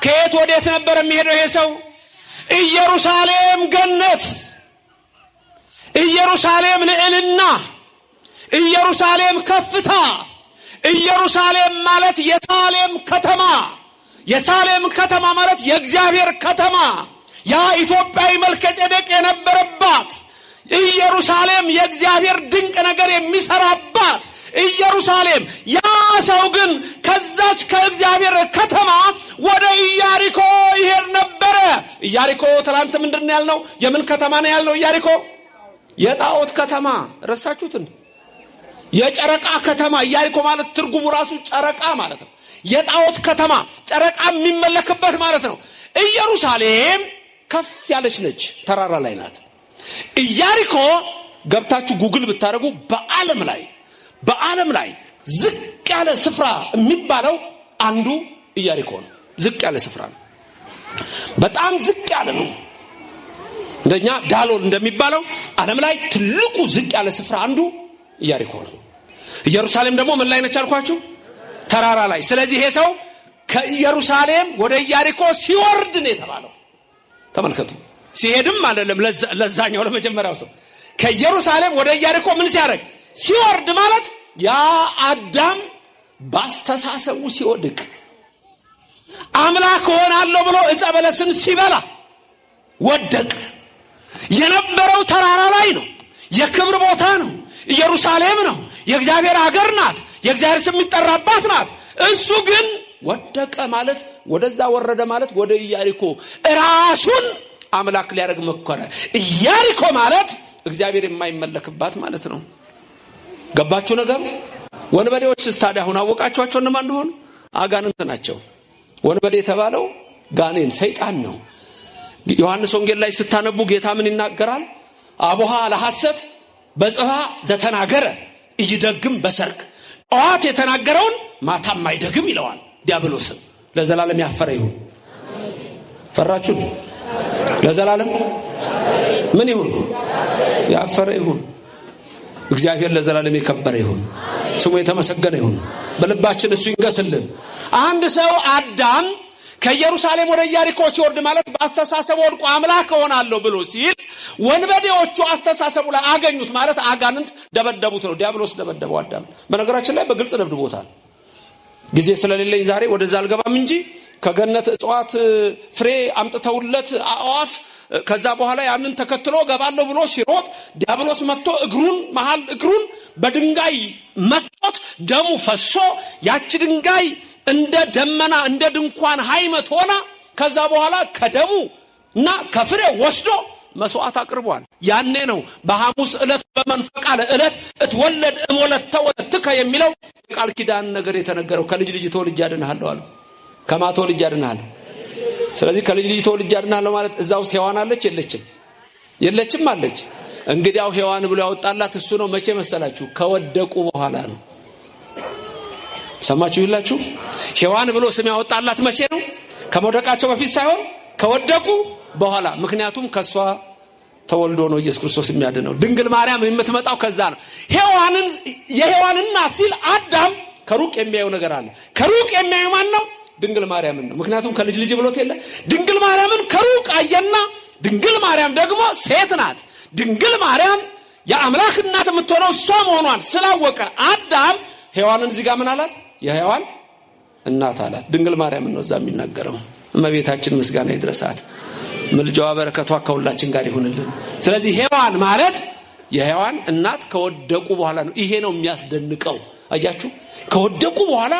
B: ከየት ወዴት ነበር የሚሄደው ይሄ ሰው? ኢየሩሳሌም ገነት፣ ኢየሩሳሌም ልዕልና፣ ኢየሩሳሌም ከፍታ፣ ኢየሩሳሌም ማለት የሳሌም ከተማ፣ የሳሌም ከተማ ማለት የእግዚአብሔር ከተማ፣ ያ ኢትዮጵያዊ መልከጼዴቅ የነበረባት ኢየሩሳሌም፣ የእግዚአብሔር ድንቅ ነገር የሚሰራባት ኢየሩሳሌም። ያ ሰው ግን ከዛች ከእግዚአብሔር ከተማ ወደ ኢያሪኮ ይሄድ ነበረ። ኢያሪኮ ትላንት ምንድነው ያልነው? የምን ከተማ ነው ያልነው? ኢያሪኮ የጣዖት ከተማ። ረሳችሁትን? የጨረቃ ከተማ። ኢያሪኮ ማለት ትርጉሙ ራሱ ጨረቃ ማለት ነው። የጣዖት ከተማ፣ ጨረቃ የሚመለክበት ማለት ነው። ኢየሩሳሌም ከፍ ያለች ነች፣ ተራራ ላይ ናት። ኢያሪኮ ገብታችሁ ጉግል ብታደርጉ በዓለም ላይ ዝቅ ያለ ስፍራ የሚባለው አንዱ ኢያሪኮ ነው። ዝቅ ያለ ስፍራ ነው። በጣም ዝቅ ያለ ነው። እንደኛ ዳሎል እንደሚባለው ዓለም ላይ ትልቁ ዝቅ ያለ ስፍራ አንዱ ኢያሪኮ ነው። ኢየሩሳሌም ደግሞ ምን ላይ ነች አልኳችሁ? ተራራ ላይ። ስለዚህ ይሄ ሰው ከኢየሩሳሌም ወደ ኢያሪኮ ሲወርድ ነው የተባለው። ተመልከቱ። ሲሄድም አይደለም ለዛኛው ለመጀመሪያው ሰው ከኢየሩሳሌም ወደ ኢያሪኮ ምን ሲያደርግ? ሲወርድ ማለት ያ አዳም ባስተሳሰቡ ሲወድቅ አምላክ ሆናለሁ ብሎ ዕፀ በለስን ሲበላ ወደቀ። የነበረው ተራራ ላይ ነው። የክብር ቦታ ነው። ኢየሩሳሌም ነው። የእግዚአብሔር ሀገር ናት። የእግዚአብሔር ስም የሚጠራባት ናት። እሱ ግን ወደቀ ማለት ወደዛ ወረደ ማለት ወደ ኢያሪኮ ራሱን አምላክ ሊያደርግ መከረ። ኢያሪኮ ማለት እግዚአብሔር የማይመለክባት ማለት ነው። ገባችሁ ነገር? ወንበዴዎች ታዲያ አሁን አወቃችኋቸው እነማን እንደሆኑ? አጋንንት ናቸው። ወንበዴ የተባለው ጋኔን ሰይጣን ነው። ዮሐንስ ወንጌል ላይ ስታነቡ ጌታ ምን ይናገራል? አቡሃ ለሐሰት በጽባ ዘተናገረ ይደግም በሰርክ። ጠዋት የተናገረውን ማታም አይደግም ይለዋል ዲያብሎስን። ለዘላለም ያፈረ ይሁን። ፈራችሁ? ለዘላለም ምን ይሁን? ያፈረ ይሁን። እግዚአብሔር ለዘላለም የከበረ ይሁን። ስሙ የተመሰገነ ይሁን። በልባችን እሱ ይንገስልን። አንድ ሰው አዳም ከኢየሩሳሌም ወደ ኢያሪኮ ሲወርድ ማለት በአስተሳሰብ ወድቆ አምላክ ሆናለሁ ብሎ ሲል ወንበዴዎቹ አስተሳሰቡ ላይ አገኙት ማለት አጋንንት ደበደቡት ነው። ዲያብሎስ ደበደበው አዳም። በነገራችን ላይ በግልጽ ደብድቦታል። ጊዜ ስለሌለኝ ዛሬ ወደዛ አልገባም እንጂ ከገነት እጽዋት ፍሬ አምጥተውለት አዋፍ ከዛ በኋላ ያንን ተከትሎ ገባለሁ ብሎ ሲሮጥ ዲያብሎስ መጥቶ እግሩን በድንጋይ መጥቶት ደሙ ፈሶ ያቺ ድንጋይ እንደ ደመና እንደ ድንኳን ሃይመት ሆና ከዛ በኋላ ከደሙ እና ከፍሬ ወስዶ መስዋዕት አቅርቧል። ያኔ ነው በሐሙስ ዕለት በመንፈቃለ ዕለት እትወለድ እሞለተ ወለትከ የሚለው ቃል ኪዳን ነገር የተነገረው። ከልጅ ልጅ ተወልጄ አድንሃለሁ አለ። ከማ ተወልጄ አድንሃለሁ? ስለዚህ ከልጅ ልጅ ተወልጄ አድንሃለሁ ማለት እዛ ውስጥ ሔዋን አለች የለችም? የለችም አለች። እንግዲያው ሔዋን ብሎ ያወጣላት እሱ ነው። መቼ መሰላችሁ? ከወደቁ በኋላ ነው። ሰማችሁ ይላችሁ? ሔዋን ብሎ ስም ያወጣላት መቼ ነው? ከመውደቃቸው በፊት ሳይሆን ከወደቁ በኋላ። ምክንያቱም ከሷ ተወልዶ ነው ኢየሱስ ክርስቶስ የሚያድነው። ድንግል ማርያም የምትመጣው ከዛ ነው። የሔዋን እናት ሲል አዳም ከሩቅ የሚያየው ነገር አለ። ከሩቅ የሚያየው ማን ነው? ድንግል ማርያምን ነው። ምክንያቱም ከልጅ ልጅ ብሎት የለ። ድንግል ማርያምን ከሩቅ አየና ድንግል ማርያም ደግሞ ሴት ናት። ድንግል ማርያም የአምላክ እናት የምትሆነው እሷ መሆኗን ስላወቀ አዳም ሔዋንን እዚህ ጋር ምን አላት? የሔዋን እናት አላት። ድንግል ማርያም ነው እዛ የሚናገረው። እመቤታችን ምስጋና ይድረሳት። ምልጃዋ በረከቷ ከሁላችን ጋር ይሁንልን። ስለዚህ ሔዋን ማለት የሔዋን እናት ከወደቁ በኋላ ነው። ይሄ ነው የሚያስደንቀው። አያችሁ ከወደቁ በኋላ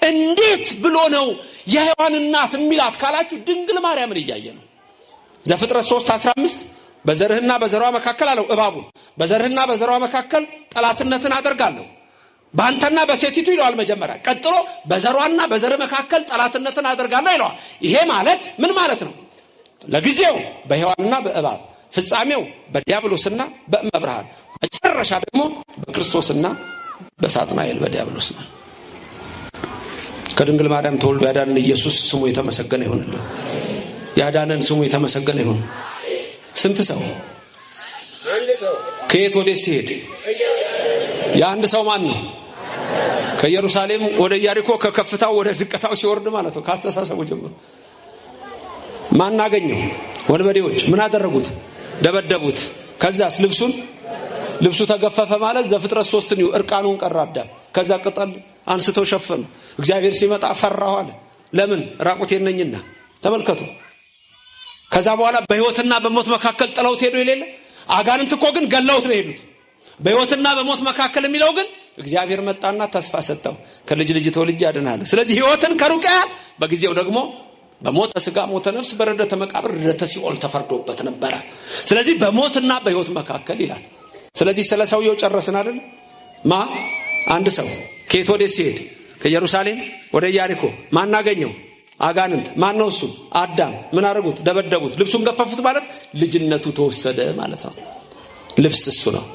B: እንዴት ብሎ ነው የሔዋን እናት የሚላት ካላችሁ ድንግል ማርያምን እያየ ነው። ዘፍጥረት 3:15 በዘርህና በዘሯ መካከል አለው እባቡን በዘርህና በዘሯ መካከል ጠላትነትን አደርጋለሁ ባንተና በሴቲቱ ይለዋል መጀመሪያ። ቀጥሎ በዘሯና በዘር መካከል ጠላትነትን አደርጋለሁ ይለዋል። ይሄ ማለት ምን ማለት ነው? ለጊዜው በሔዋንና በእባብ፣ ፍጻሜው በዲያብሎስና በእመብርሃን፣ መጨረሻ ደግሞ በክርስቶስና በሳጥናኤል በዲያብሎስ ነው። ከድንግል ማርያም ተወልዶ ያዳነን ኢየሱስ ስሙ የተመሰገነ ይሁንልን። ያዳነን ስሙ የተመሰገነ ይሁን። ስንት ሰው ከየት ወዴት ሲሄድ? የአንድ ሰው ማን ነው? ከኢየሩሳሌም ወደ ኢያሪኮ ከከፍታው ወደ ዝቅታው ሲወርድ ማለት ነው። ካስተሳሰቡ ጀምሮ ማን አገኘው? ወንበዴዎች ምን አደረጉት? ደበደቡት። ከዛስ ልብሱ ተገፈፈ ማለት ዘፍጥረት 3 ነው። እርቃኑን ቀረ አዳም። ከዛ ቅጠል አንስተው ሸፈኑ። እግዚአብሔር ሲመጣ ፈራሁ አለ። ለምን? ራቁቴን ነኝና። ተመልከቱ። ከዛ በኋላ በህይወትና በሞት መካከል ጥለውት ሄዱ ይላል። አጋንንት እኮ ግን ገለውት ነው ሄዱት። በህይወትና በሞት መካከል የሚለው ግን እግዚአብሔር መጣና ተስፋ ሰጠው። ከልጅ ልጅ ተወልጄ አድናለሁ። ስለዚህ ህይወትን ከሩቅ ያያል። በጊዜው ደግሞ በሞተ ስጋ ሞተ ነፍስ በረደተ መቃብር ረደተ ሲኦል ተፈርዶበት ነበር። ስለዚህ በሞትና በህይወት መካከል ይላል። ስለዚህ ስለ ሰውየው ጨረስን አይደል? አንድ ሰው ከየት ወዴት ሲሄድ? ከኢየሩሳሌም ወደ ኢያሪኮ። ማን አገኘው? አጋንንት። ማን ነው እሱ? አዳም። ምን አደረጉት? ደበደቡት። ልብሱን ገፈፉት ማለት ልጅነቱ ተወሰደ ማለት ነው። ልብስ እሱ ነው።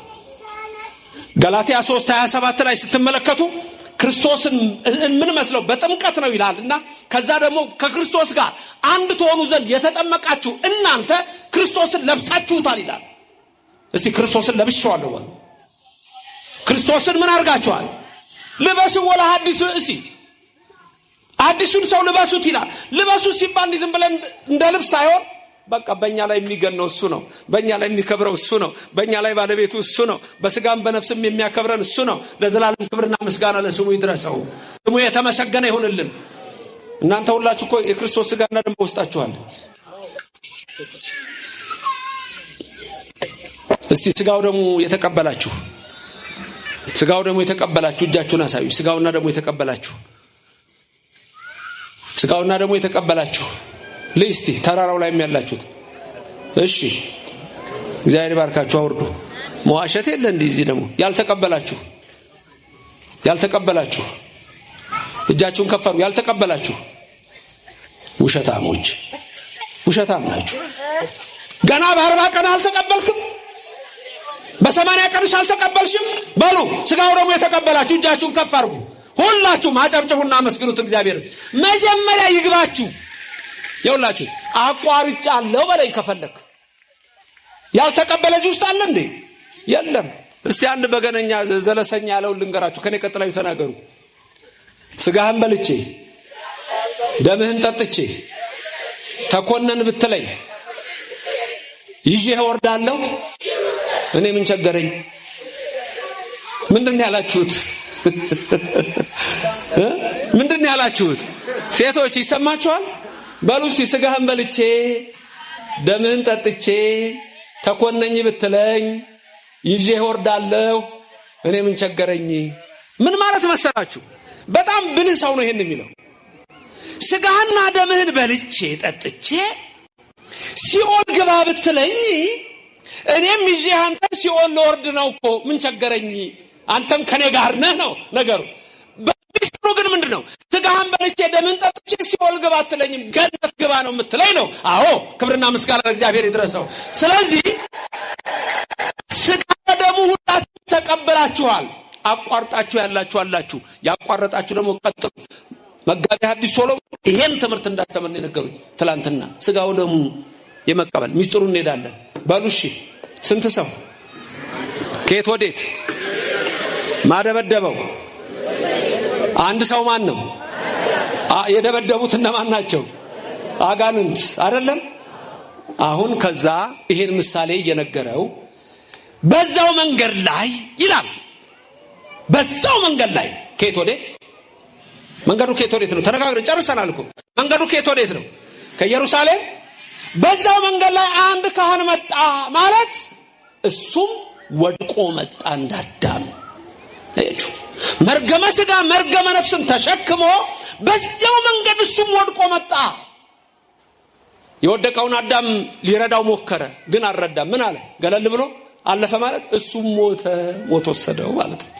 B: ገላትያ 3:27 ላይ ስትመለከቱ ክርስቶስን ምን መስለው በጥምቀት ነው ይላልና ከዛ ደግሞ ከክርስቶስ ጋር አንድ ትሆኑ ዘንድ የተጠመቃችሁ እናንተ ክርስቶስን ለብሳችሁታል ይላል። እስቲ ክርስቶስን ለብሻዋለሁ በሉ። ክርስቶስን ምን አድርጋችኋል? ልበሱ። ወላ ሐዲሱ እሲ አዲሱን ሰው ልበሱት ይላል። ልበሱት ሲባል ዝም ብለን እንደ ልብስ ሳይሆን በቃ በእኛ ላይ የሚገነው እሱ ነው። በእኛ ላይ የሚከብረው እሱ ነው። በእኛ ላይ ባለቤቱ እሱ ነው። በስጋም በነፍስም የሚያከብረን እሱ ነው። ለዘላለም ክብርና ምስጋና ለስሙ ይድረሰው። ስሙ የተመሰገነ ይሁንልን። እናንተ ሁላችሁ እኮ የክርስቶስ ስጋና ደም በውስጣችኋል። እስቲ ስጋው ደግሞ የተቀበላችሁ እጃችሁን አሳዩ። ስጋውና ደግሞ የተቀበላችሁ ለስቲ ተራራው ላይ የሚያላችሁት እሺ፣ እግዚአብሔር ይባርካችሁ። አውርዱ። መዋሸት የለ እንደዚህ ደግሞ ያልተቀበላችሁ እጃችሁን ከፈሩ። ያልተቀበላችሁ ውሸታም ናችሁ። ገና በ40 ቀን አልተቀበልክም፣ በ80 ቀንሽ አልተቀበልሽም በሉ። ስጋው ደግሞ የተቀበላችሁ እጃችሁን ከፍ አድርጉ። ሁላችሁም አጨብጭቡና አመስግኑት እግዚአብሔር። መጀመሪያ ይግባችሁ። ይውላችሁ አቋርጫለሁ በለኝ ከፈለክ። ያልተቀበለ እዚህ ውስጥ አለ እንዴ? የለም። እስቲ አንድ በገነኛ ዘለሰኛ ያለው ልንገራችሁ። ከኔ ቀጥላችሁ ተናገሩ። ስጋህን በልቼ ደምህን ጠጥቼ ተኮነን ብትለኝ ይዤ እወርዳለሁ። እኔ ምን ቸገረኝ? ምንድነው ያላችሁት? ምንድነው ያላችሁት? ሴቶች ይሰማችኋል? በሉ እስቲ ስጋህን በልቼ ደምህን ጠጥቼ ተኮነኝ ብትለኝ ይዤ እወርዳለሁ። እኔ ምን ቸገረኝ? ምን ማለት መሰላችሁ? በጣም ብልህ ሰው ነው ይሄን የሚለው። ስጋህና ደምህን በልቼ ጠጥቼ ሲኦል ግባ ብትለኝ እኔም ይዤ አንተን ሲኦል ልወርድ ነው እኮ ምን ቸገረኝ? አንተም ከኔ ጋር ነህ ነው ነገሩ። በሚስጥሩ ግን ምንድነው? ስጋህን በልቼ ደምህን ጠጥቼ ሲኦል ግባ አትለኝም፣ ገነት ግባ ነው የምትለኝ ነው። አዎ ክብርና ምስጋና ለእግዚአብሔር ይድረሰው። ስለዚህ ስጋ ደሙ ሁላችሁ ተቀበላችኋል። አቋርጣችሁ ያላችሁ ያቋረጣችሁ ደግሞ ቀጥሉ። መጋቢ ሐዲስ ሶሎሞን ይሄን ትምህርት እንዳስተምር ነገሩኝ ትላንትና። ስጋው ደሙ የመቀበል ሚስጥሩን እንሄዳለን። በሉሽ ስንት ሰው ከየት ወዴት ማደበደበው? አንድ ሰው ማን ነው? የደበደቡት እነማን ናቸው? አጋንንት አይደለም? አሁን ከዛ ይሄን ምሳሌ እየነገረው በዛው መንገድ ላይ ይላል። በዛው መንገድ ላይ ከየት ወዴት መንገዱ ከየት ወዴት ነው? ተነጋግረን ጨርሰናል እኮ። መንገዱ ከየት ወዴት ነው? ከኢየሩሳሌም። በዛው መንገድ ላይ አንድ ካህን መጣ ማለት እሱም ወድቆ መጣ እንዳዳም። መርገመ ሥጋ መርገመ ነፍስን ተሸክሞ በዚያው መንገድ እሱም ወድቆ መጣ። የወደቀውን አዳም ሊረዳው ሞከረ፣ ግን አልረዳም። ምን አለ? ገለል ብሎ አለፈ ማለት እሱም ሞተ፣ ሞት ወሰደው ማለት ነው።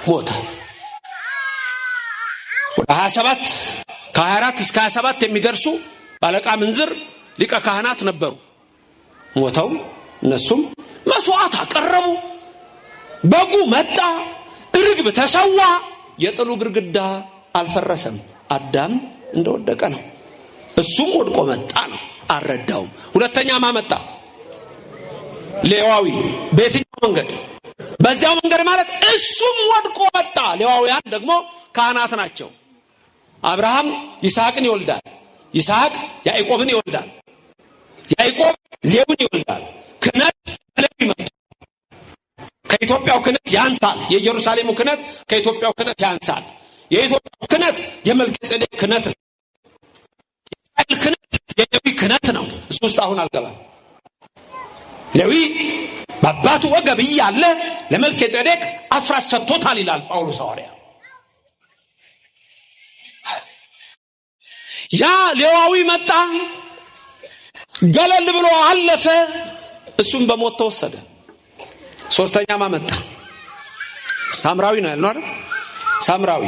B: ሞተ። ወደ 27 ከ24 እስከ 27 የሚደርሱ ባለቃ ምንዝር ሊቀ ካህናት ነበሩ። ሞተው እነሱም መስዋዕት አቀረቡ። በጉ መጣ፣ ርግብ ተሰዋ። የጥሉ ግድግዳ አልፈረሰም። አዳም እንደወደቀ ነው። እሱም ወድቆ መጣ ነው። አልረዳውም። ሁለተኛ ማመጣ ሌዋዊ። በየትኛው መንገድ? በዚያው መንገድ ማለት እሱም ወድቆ መጣ። ሌዋውያን ደግሞ ካህናት ናቸው። አብርሃም ይስሐቅን ይወልዳል። ይስሐቅ ያዕቆብን ይወልዳል። ያዕቆብ ሌዊን ይወልዳል። ክህነት ለሌዊ መጣ። ከኢትዮጵያው ክህነት ያንሳል። የኢየሩሳሌሙ ክህነት ከኢትዮጵያው ክህነት ያንሳል። የኢትዮጵያው ክህነት የመልከጼዴቅ ክህነት ነው። የእስራኤል ክህነት የሌዊ ክህነት ነው። እሱ ውስጥ አሁን አልገባም። ሌዊ በአባቱ ወገብ እያለ ለመልከጼዴቅ አስራት ሰጥቶታል ይላል ጳውሎስ ሐዋርያ። ያ ሌዋዊ መጣ፣ ገለል ብሎ አለፈ። እሱም በሞት ተወሰደ። ሶስተኛ ማመጣ ሳምራዊ ነው ያልነው አይደል? ሳምራዊ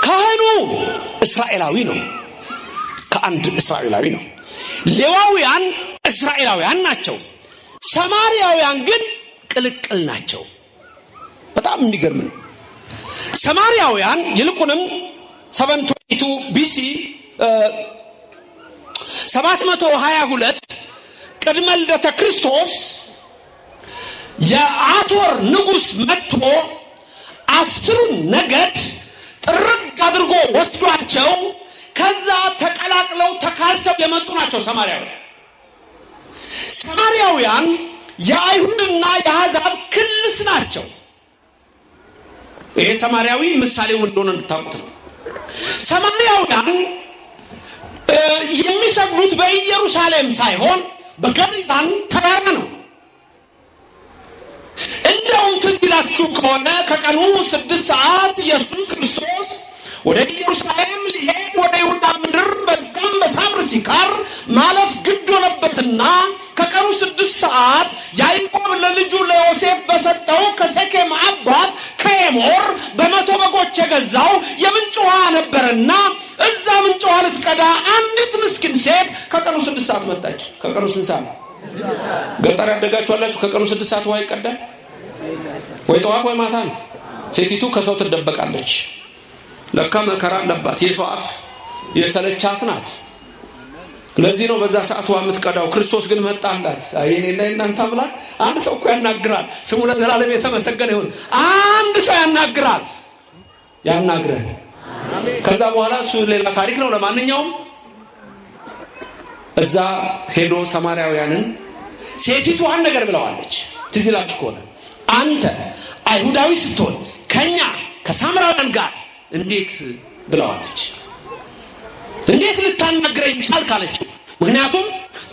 B: ካህኑ እስራኤላዊ ነው። ከአንድ እስራኤላዊ ነው። ሌዋውያን እስራኤላውያን ናቸው። ሰማርያውያን ግን ቅልቅል ናቸው። በጣም የሚገርም ነው። ሰማርያውያን ይልቁንም 722 BC 722 ቅድመ ልደተ ክርስቶስ የአሦር ንጉስ መጥቶ 10ን ነገድ ጥርግ አድርጎ ወስዷቸው ከዛ ተቀላቅለው ተካልሰው የመጡ ናቸው ሰማርያውያን። ሰማርያውያን የአይሁድና የአሕዛብ ክልስ ናቸው። ይሄ ሰማርያዊ ምሳሌው እንደሆነ እንድታውቁት ነው። ሰማርያውያን የሚሰግዱት በኢየሩሳሌም ሳይሆን በገሪዛን ተራራ ነው። እንደውም ትዝ ይላችሁ ከሆነ ከቀኑ 6 ሰዓት ኢየሱስ ክርስቶስ ወደ ኢየሩሳሌም ሊሄድ ወደ ይሁዳ ምድር በዛም በሳምር ሲካር ማለፍ ግድ ሆነበትና ከቀኑ 6 ሰዓት ያዕቆብ ለልጁ ለዮሴፍ በሰጠው ከሴኬም አባት ከኤሞር በ100 በጎች የገዛው የምንጭ ውሃ ነበርና እዛ ምንጭ ውሃ ልትቀዳ አንዲት ምስኪን ሴት ከቀኑ 6 ሰዓት መጣች። ከቀኑ 6 ሰዓት ገጠር ያደጋችሁ አላችሁ? ከቀኑ 6 ሰዓት ውሃ ይቀዳል ወይ ጠዋት ወይ ማታ ነው። ሴቲቱ ከሰው ትደበቃለች። ለካ መከራ አለባት። የሰው አፍ የሰለቻት ናት። ለዚህ ነው በዛ ሰዓት ውሃ የምትቀዳው። ክርስቶስ ግን መጣላት። አይኔና እናንተ አምላክ አንድ ሰው እኮ ያናግራል። ስሙ ለዘላለም የተመሰገነ ይሁን። አንድ ሰው ያናግራል። ያናግራል። ከዛ በኋላ እሱ ሌላ ታሪክ ነው። ለማንኛውም እዛ ሄዶ ሰማርያውያንን ሴቲቱ አንድ ነገር ብለዋለች። ትዝ ይላችሁ ከሆነ አንተ አይሁዳዊ ስትሆን ከኛ ከሳምራውያን ጋር እንዴት ብለዋለች። እንዴት ልታናግረኝ ቻልክ አለችው። ምክንያቱም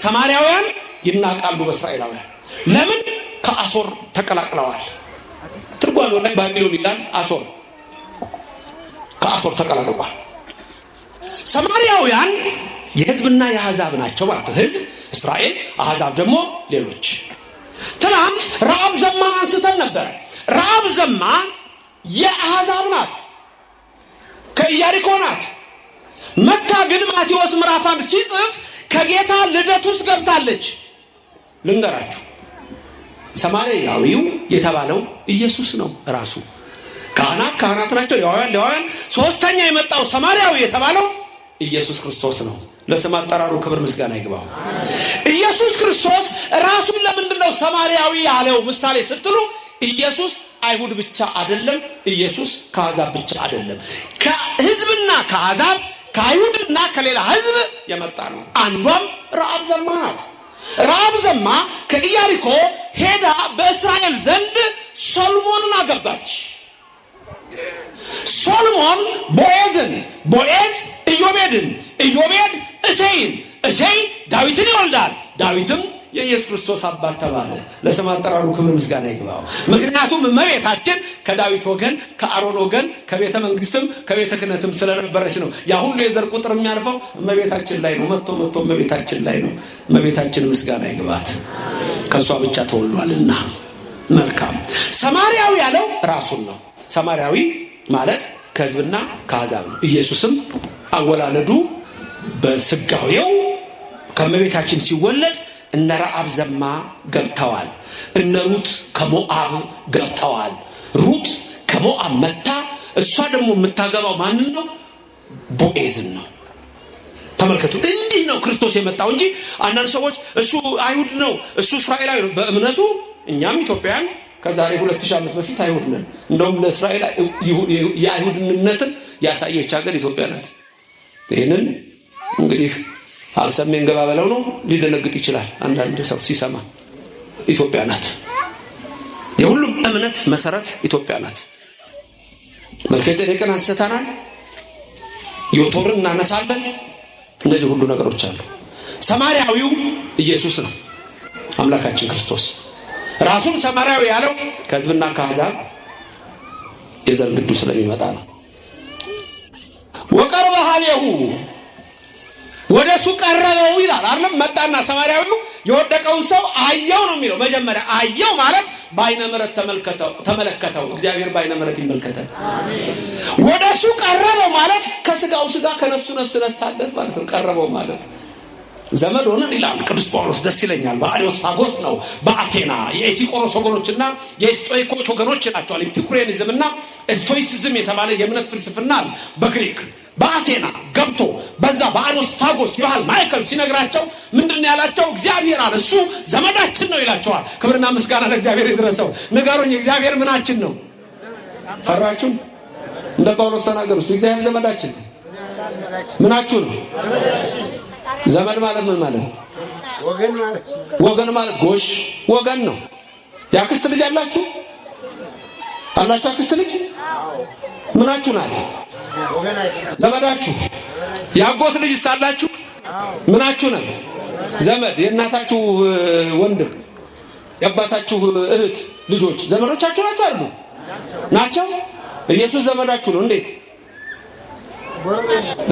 B: ሰማርያውያን ይናቃሉ በእስራኤላውያን። ለምን? ከአሦር ተቀላቅለዋል። ትርጓሜው ላይ ባቢሎን ይላል አሦር ከአሦር ተቀላቅለዋል። ሰማርያውያን የሕዝብና የአሕዛብ ናቸው ማለት ነው። ሕዝብ እስራኤል፣ አሕዛብ ደግሞ ሌሎች። ትናንት ረአብ ዘማን አንስተን ነበር። ረአብ ዘማ የአሕዛብ ናት፣ ከኢያሪኮ ናት። መታ ግን ማቴዎስ ምዕራፍ 1 ሲጽፍ ከጌታ ልደት ውስጥ ገብታለች። ልንገራችሁ፣ ሰማርያዊው የተባለው ኢየሱስ ነው ራሱ። ካህናት ናቸው፣ ሌዋውያን። ሶስተኛ የመጣው ሰማርያዊ የተባለው ኢየሱስ ክርስቶስ ነው። ለስም አጠራሩ ክብር ምስጋና ይግባው። ኢየሱስ ክርስቶስ ራሱን ለምንድነው ሰማርያዊ ያለው? ምሳሌ ስትሉ ኢየሱስ አይሁድ ብቻ አይደለም፣ ኢየሱስ ከአሕዛብ ብቻ አይደለም። ከሕዝብና ከአሕዛብ ከአይሁድና ከሌላ ሕዝብ የመጣ ነው። አንዷም ረአብ ዘማ ናት። ረአብ ዘማ ከኢያሪኮ ሄዳ በእስራኤል ዘንድ ሰሎሞንን አገባች። ሶሎሞን ቦዔዝን፣ ቦዔዝ ኢዮቤድን፣ ኢዮቤድ እሴይን፣ እሴይ ዳዊትን ይወልዳል፣ ዳዊትም የኢየሱስ ክርስቶስ አባት ተባለ። ለስም አጠራሩ ክብር ምስጋና ይግባው። ምክንያቱም እመቤታችን ከዳዊት ወገን ከአሮን ወገን ከቤተ መንግስትም ከቤተ ክህነትም ስለነበረች ነው። ያ ሁሉ የዘር ቁጥር የሚያልፈው እመቤታችን ላይ ነው። መጥቶ እመቤታችን ላይ ነው። እመቤታችን ምስጋና ይግባት፣ ከሷ ብቻ ተወልዷልና። መልካም ሰማርያዊ ያለው ራሱን ነው። ሰማርያዊ ማለት ከህዝብና ከአሕዛብ ነው። ኢየሱስም አወላለዱ በስጋዌው ከእመቤታችን ሲወለድ እነ ረአብ ዘማ ገብተዋል። እነ ሩት ከሞዓብ ገብተዋል። ሩት ከሞዓብ መታ። እሷ ደግሞ የምታገባው ማንን ነው? ቦዔዝን ነው። ተመልከቱ፣ እንዲህ ነው ክርስቶስ የመጣው እንጂ አንዳንድ ሰዎች እሱ አይሁድ ነው፣ እሱ እስራኤላዊ ነው። በእምነቱ እኛም ኢትዮጵያውያን ከዛሬ 2000 ዓመት በፊት አይሁድ ነን። እንደውም ለእስራኤል የአይሁድን እምነትን ያሳየች ሀገር ኢትዮጵያ ናት። ይህንን እንግዲህ አልሰሜን ገባ በለው ነው ሊደነግጥ ይችላል አንዳንድ ሰው ሲሰማ። ኢትዮጵያ ናት። የሁሉም እምነት መሰረት ኢትዮጵያ ናት። መልከጼዴቅን አንስተናል። ዮቶርን እናነሳለን። እነዚህ ሁሉ ነገሮች አሉ። ሰማርያዊው ኢየሱስ ነው፣ አምላካችን ክርስቶስ። ራሱን ሰማርያዊ ያለው ከህዝብና ከአሕዛብ የዘር ግዱ ስለሚመጣ ነው። ወቀርበ ኀቤሁ ወደሱ ቀረበው ይላል አይደል? መጣና ሰማርያዊው የወደቀውን ሰው አየው ነው የሚለው። መጀመሪያ አየው ማለት በዓይነ ምሕረት ተመለከተው። እግዚአብሔር በዓይነ ምሕረት ይመልከተን። አሜን። ወደሱ ቀረበው ማለት ከስጋው ስጋ ከነፍሱ ነፍስ ነሳለት ማለት ነው። ቀረበው ማለት ዘመድ ሆነ ይላል ቅዱስ ጳውሎስ። ደስ ይለኛል። በአርዮስፋጎስ ነው በአቴና የኤፒቆሮስ ወገኖችና የስቶይኮች ወገኖች ናቸዋል። ኤፒኩሬኒዝምና ስቶይሲዝም የተባለ የእምነት ፍልስፍና በግሪክ በአቴና ገብቶ በዛ በአርዮስፋጎስ የባህል ማዕከል ሲነግራቸው ምንድን ያላቸው? እግዚአብሔር አለ እሱ ዘመዳችን ነው ይላቸዋል። ክብርና ምስጋና ለእግዚአብሔር ይድረሰው። ንገሩኝ፣ እግዚአብሔር ምናችን ነው? ፈራችሁ? እንደ ጳውሎስ ተናገሩ። እግዚአብሔር ዘመዳችን ምናችሁ ነው? ዘመድ ማለት ምን ማለት ነው? ወገን ማለት ጎሽ ወገን ነው። ያክስት ልጅ አላችሁ? አክስት ልጅ ምናችሁ ናት? ዘመዳችሁ። ያጎት ልጅ ሳላችሁ ምናችሁ ነው? ዘመድ። የእናታችሁ ወንድም የአባታችሁ እህት ልጆች ዘመዶቻችሁ ናቸው። ኢየሱስ ዘመዳችሁ ነው። እንዴት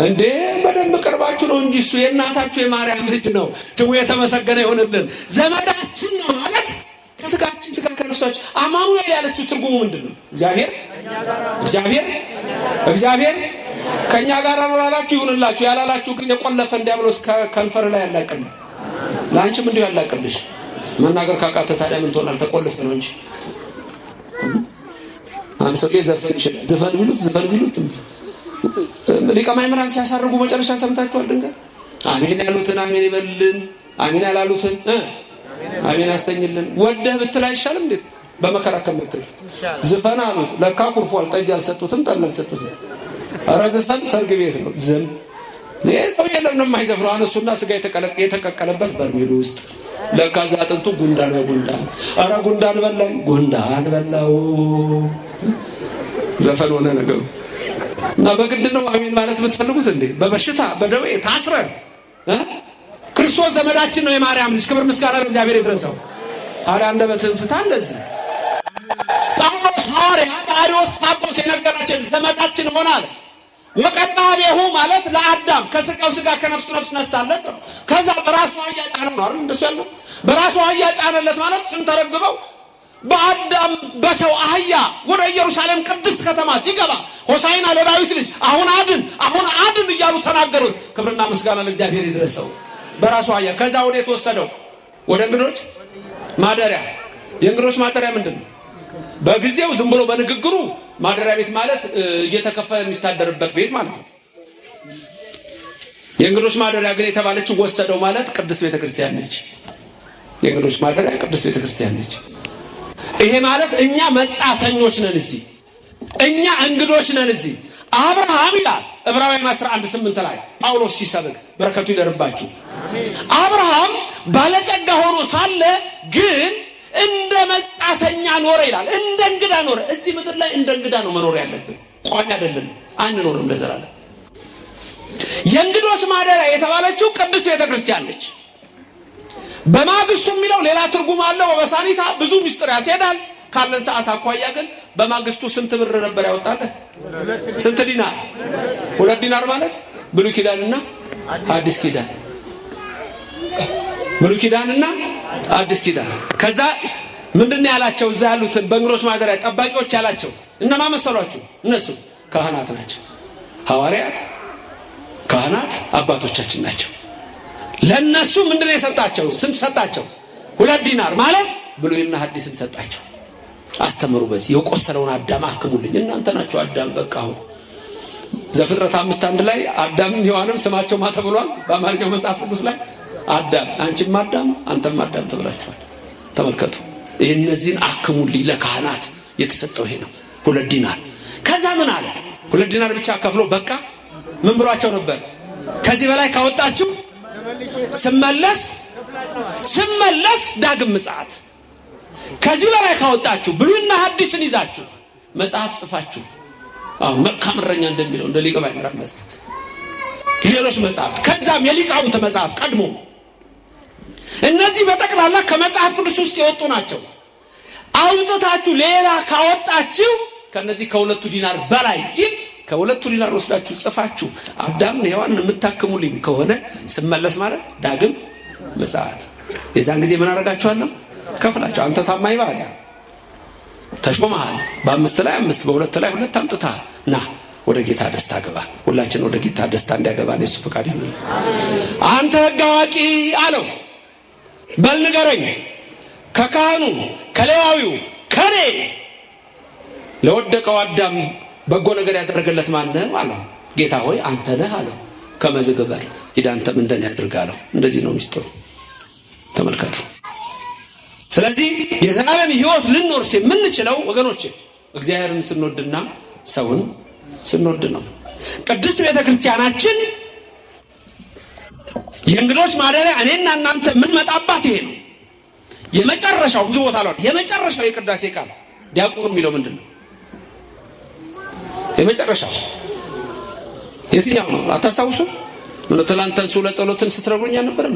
B: እንዴ? በደንብ ቅርባችሁ ነው እንጂ እሱ የእናታችሁ የማርያም ልጅ ነው። ስሙ የተመሰገነ ይሁንልን። ዘመዳችን ነው ማለት ከስጋችን ስጋ ከነፍሳችን። አማኑኤል ያለችው ትርጉሙ ምንድነው? እግዚአብሔር ከኛ ጋር ነው ያላችሁ ይሁንላችሁ። ያላላችሁ ግን የቆለፈ ዲያብሎስ ከንፈር ላይ ያላቀል። ላንቺም እንዲሁ ያላቀልሽ። መናገር ካቃተ ታዲያ ምን ትሆናል? ተቆልፈ ነው እንጂ አንድ ሰው ዘፈን ይችላል። ዘፈን ቢሉት ሊቀ ማእምራን ሲያሳርጉ መጨረሻ ሰምታችኋል። ድንገት አሜን ያሉትን አሜን ይበልን፣ አሜን ያላሉትን አሜን ያስተኝልን። ወደህ ብትል አይሻልም እንዴ? በመከራ ከምትል ዝፈን አሉት። ለካ ኩርፏል። ጠጅ አልሰጡትም፣ ጠላ አልሰጡትም። ኧረ ዝፈን ሰርግ ቤት ነው። ዝም ይሄ ሰው የለም ነው የማይዘፍረው። አነሱና ስጋ የተቀቀለበት በርሜል ውስጥ ለካ አጥንቱ ጉንዳን በጉንዳን። ኧረ ጉንዳን በላኝ፣ ጉንዳን በላው። ዘፈን ሆነ ነገሩ። እና በግድ ነው አሜን ማለት የምትፈልጉት እንዴ? በበሽታ በደዌ ታስረን ክርስቶስ ዘመዳችን ነው፣ የማርያም ልጅ። ክብር ምስጋና ለእግዚአብሔር ይድረሰው። ታዲያ አንደበትህን ፍታ። እንደዚህ ጳውሎስ ሐዋርያ በአርዮስፋጎስ የነገራችን ዘመዳችን ሆናል። ወቀርበ ኀቤሁ ማለት ለአዳም ከስጋው ስጋ ከነፍሱ ነፍስ ነሳለት ነው። ከዛ በራሱ አህያ ጫነው ነው አይደል? እንደሱ ያለው በራሱ አህያ ጫነለት ማለት ስንተረግበው በአዳም በሰው አህያ ወደ ኢየሩሳሌም ቅድስት ከተማ ሲገባ ሆሳዕና ለዳዊት ልጅ አሁን አድን እያሉ ተናገሩት። ክብርና ምስጋና ለእግዚአብሔር ይድረሰው። በራሱ አህያ። ከዛ ወደ የተወሰደው ወደ እንግዶች ማደሪያ። የእንግዶች ማደሪያ ምንድነው? በጊዜው ዝም ብሎ በንግግሩ ማደሪያ ቤት ማለት እየተከፈለ የሚታደርበት ቤት ማለት ነው። የእንግዶች ማደሪያ ግን የተባለችው ወሰደው ማለት ቅድስት ቤተክርስቲያን ነች። የእንግዶች ማደሪያ ቅድስት ቤተክርስቲያን ነች። ይሄ ማለት እኛ መጻተኞች ነን እዚህ፣ እኛ እንግዶች ነን እዚህ። አብርሃም ይላል ዕብራውያን 11:8 ላይ ጳውሎስ ሲሰብክ በረከቱ ይደርባችሁ። አብርሃም ባለጸጋ ሆኖ ሳለ ግን እንደ መጻተኛ ኖረ ይላል። እንደ እንግዳ ኖረ። እዚህ ምድር ላይ እንደ እንግዳ ነው መኖር ያለብን። ቋሚ አይደለም፣ አንኖርም ለዘላለም። የእንግዶች ማደሪያ የተባለችው ቅድስት ቤተክርስቲያን ነች። በማግስቱ የሚለው ሌላ ትርጉም አለው። በሳኒታ ብዙ ምስጢር ያስሄዳል። ካለን ሰዓት አኳያ ግን በማግስቱ ስንት ብር ነበር ያወጣለት? ስንት ዲናር? 2 ዲናር ማለት ብሉይ ኪዳንና አዲስ ኪዳን። ብሉይ ኪዳንና አዲስ ኪዳን። ከዛ ምንድነው ያላቸው? እዛ ያሉትን በእንግዶች ማደሪያ ጠባቂዎች ያላቸው እነማን መሰሏችሁ? እነሱ ካህናት ናቸው። ሐዋርያት፣ ካህናት አባቶቻችን ናቸው። ለነሱ ምንድነው የሰጣቸው? ስንት ሰጣቸው? 2 ዲናር ማለት ብሉይና ሐዲስን ሰጣቸው። አስተምሩ፣ በዚህ የቆሰለውን አዳም አክሙልኝ። እናንተ ናችሁ አዳም። በቃ አሁን ዘፍጥረት 5:1 ላይ አዳምም ሔዋንም ስማቸው ማን ተብሏል? በአማርኛው መጽሐፍ ቅዱስ ላይ አዳም፣ አንቺም አዳም አንተም አዳም ተብላችኋል። ተመልከቱ። እነዚህን አክሙልኝ ለካህናት የተሰጠው ይሄ ነው፣ 2 ዲናር። ከዛ ምን አለ? 2 ዲናር ብቻ ከፍሎ በቃ ምን ብሏቸው ነበር? ከዚህ በላይ ካወጣችሁ ስመለስ ዳግም ምጽአት። ከዚህ በላይ ካወጣችሁ ብሉይና ሐዲስን ይዛችሁ መጽሐፍ ጽፋችሁ መልካም እረኛ እንደሚለው እንደ ሊቀ ማእምራን መጽሐፍ፣ ሌሎች መጽሐፍት፣ ከዛም የሊቃውንት መጽሐፍ ቀድሞ እነዚህ በጠቅላላ ከመጽሐፍ ቅዱስ ውስጥ የወጡ ናቸው። አውጥታችሁ ሌላ ካወጣችሁ ከነዚህ ከ2 ዲናር በላይ ሲል ከ2 ዲናር ወስዳችሁ ጽፋችሁ አዳምን ሔዋንን የምታክሙልኝ ከሆነ ስመለስ ማለት ዳግም ምጽአት። የዛን ጊዜ ምን አደርጋችኋለሁ? ከፍላችሁ። አንተ ታማኝ ባሪያ ተሾመሃል፣ በ5 ላይ 5 በ2 ላይ 2 አምጥተሃል፣ ና ወደ ጌታ ደስታ ገባ። ሁላችን ወደ ጌታ ደስታ እንዲያገባን የሱ ፈቃድ ይሁን። አንተ ሕግ አዋቂ አለው፣ በል ንገረኝ፣ ከካህኑ ከሌዋዊው ከኔ ለወደቀው አዳም በጎ ነገር ያደረገለት ማን ነው አለው። ጌታ ሆይ አንተ ነህ አለው። ከመዝግበር ሂድ አንተም እንደኔ አድርግ አለው። እንደዚህ ነው ሚስጥሩ። ተመልከቱ። ስለዚህ የዘላለም ሕይወት ልንወርስ የምንችለው ወገኖቼ እግዚአብሔርን ስንወድና ሰውን ስንወድ ነው። ቅድስት ቤተክርስቲያናችን የእንግዶች ማደሪያ እኔና እናንተ የምንመጣባት ይሄ ነው። የመጨረሻው ብዙ ቦታ ላይ የመጨረሻው የቅዳሴ ቃል ዲያቆኑ የሚለው ምንድን ነው? የመጨረሻው የትኛው ነው? አታስታውሱ? ምን ትላንት እንሱ ለጸሎትን ስትረጉኝ አልነበረም?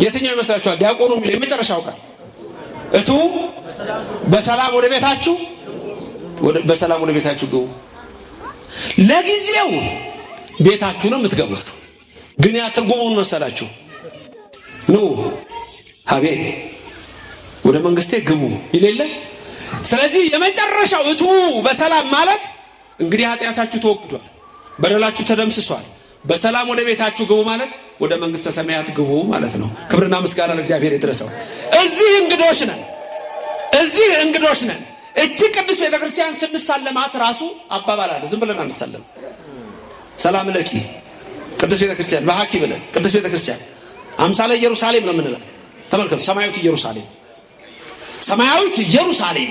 B: የትኛው ይመስላችኋል? ዲያቆኑ የሚለው የመጨረሻው ቃል እቱ በሰላም ወደ ቤታችሁ በሰላም ወደ ቤታችሁ ግቡ። ለጊዜው ቤታችሁ ነው የምትገቡት፣ ግን ያ ትርጉሙን መሰላችሁ? ኑ ሀቤ ወደ መንግስቴ ግቡ ይሌለ። ስለዚህ የመጨረሻው እቱ በሰላም ማለት እንግዲህ ኃጢአታችሁ ተወግዷል፣ በደላችሁ ተደምስሷል፣ በሰላም ወደ ቤታችሁ ግቡ ማለት ወደ መንግስተ ሰማያት ግቡ ማለት ነው። ክብርና ምስጋና ለእግዚአብሔር ይድረሰው። እዚህ እንግዶች ነን። እቺ ቅዱስ ቤተክርስቲያን ስንሳለማት ራሱ አባባል አለ። ዝም ብለን አንሳለም። ሰላም ለኪ ቅዱስ ቤተክርስቲያን በሐኪ ብለን ቅዱስ ቤተክርስቲያን አምሳለ ኢየሩሳሌም ነው የምንላት። ተመልከቱ፣ ሰማያዊት ኢየሩሳሌም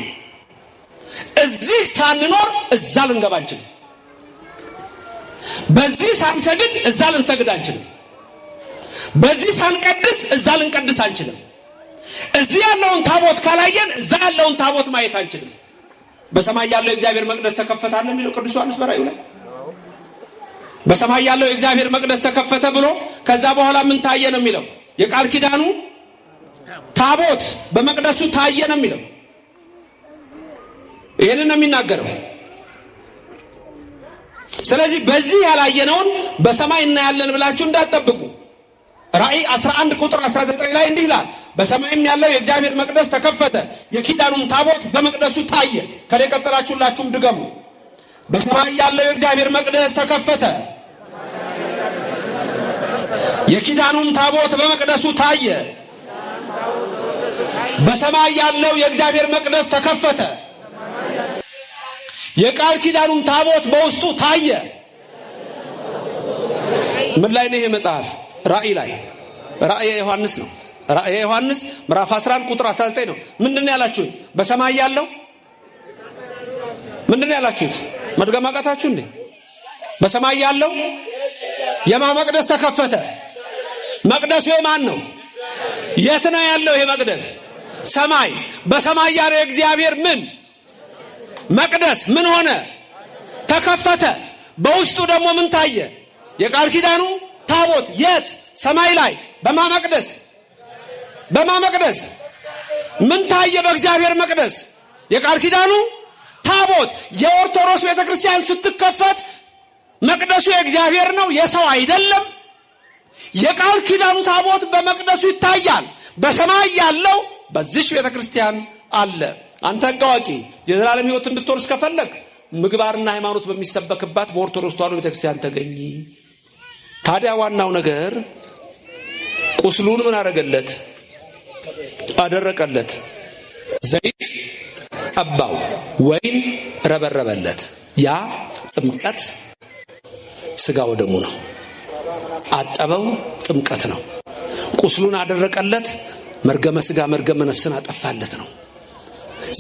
B: እዚህ ሳንኖር እዛ ልንገባ አንችልም። በዚህ ሳንሰግድ እዛ ልንሰግድ አንችልም። በዚህ ሳንቀድስ እዛ ልንቀድስ አንችልም። እዚህ ያለውን ታቦት ካላየን እዛ ያለውን ታቦት ማየት አንችልም። በሰማይ ያለው የእግዚአብሔር መቅደስ ተከፈተ አለ የሚለው ቅዱስ ዮሐንስ በራእዩ ላይ በሰማይ ያለው የእግዚአብሔር መቅደስ ተከፈተ ብሎ ከዛ በኋላ ምን ታየ ነው የሚለው? የቃል ኪዳኑ ታቦት በመቅደሱ ታየ ነው የሚለው። ይሄንን ነው የሚናገረው። ስለዚህ በዚህ ያላየነውን በሰማይ እናያለን ብላችሁ እንዳትጠብቁ። ራእይ 11 ቁጥር 19 ላይ እንዲህ ይላል፣ በሰማይም ያለው የእግዚአብሔር መቅደስ ተከፈተ፣ የኪዳኑም ታቦት በመቅደሱ ታየ። ከኔ ቀጥላችሁላችሁም ድገሙ። በሰማይ ያለው የእግዚአብሔር መቅደስ ተከፈተ፣ የኪዳኑም ታቦት በመቅደሱ ታየ። በሰማይ ያለው የእግዚአብሔር መቅደስ ተከፈተ፣ የቃል ኪዳኑም ታቦት በውስጡ ታየ። ምን ላይ ነው ይሄ መጽሐፍ? ራእይ ላይ። ራእየ ዮሐንስ ነው። ራእየ ዮሐንስ ምዕራፍ 11 ቁጥር 19 ነው። ምንድነው ያላችሁት? በሰማይ ያለው ምንድነው ያላችሁት? መድገም አቃታችሁ እንዴ? በሰማይ ያለው የማ መቅደስ ተከፈተ። መቅደሱ የማን ነው? የት ነው ያለው ይሄ መቅደስ? ሰማይ። በሰማይ ያለው እግዚአብሔር ምን መቅደስ ምን ሆነ? ተከፈተ። በውስጡ ደግሞ ምን ታየ? የቃል ኪዳኑ ታቦት። የት? ሰማይ ላይ። በማመቅደስ ምን ታየ? በእግዚአብሔር መቅደስ የቃል ኪዳኑ ታቦት። የኦርቶዶክስ ቤተክርስቲያን ስትከፈት መቅደሱ የእግዚአብሔር ነው፣ የሰው አይደለም። የቃል ኪዳኑ ታቦት በመቅደሱ ይታያል። በሰማይ ያለው በዚህ ቤተክርስቲያን አለ። አንተ ሕግ አዋቂ የዘላለም ሕይወት እንድትወርስ ከፈለግ ምግባርና ሃይማኖት በሚሰበክባት በኦርቶዶክስ ተዋሕዶ ቤተክርስቲያን ተገኝ። ታዲያ ዋናው ነገር ቁስሉን ምን አደረገለት? አደረቀለት። ዘይት ቀባው፣ ወይን ረበረበለት። ያ ጥምቀት ስጋ ወደሙ ነው። አጠበው፣ ጥምቀት ነው። ቁስሉን አደረቀለት፣ መርገመ ስጋ መርገመ ነፍስን አጠፋለት ነው።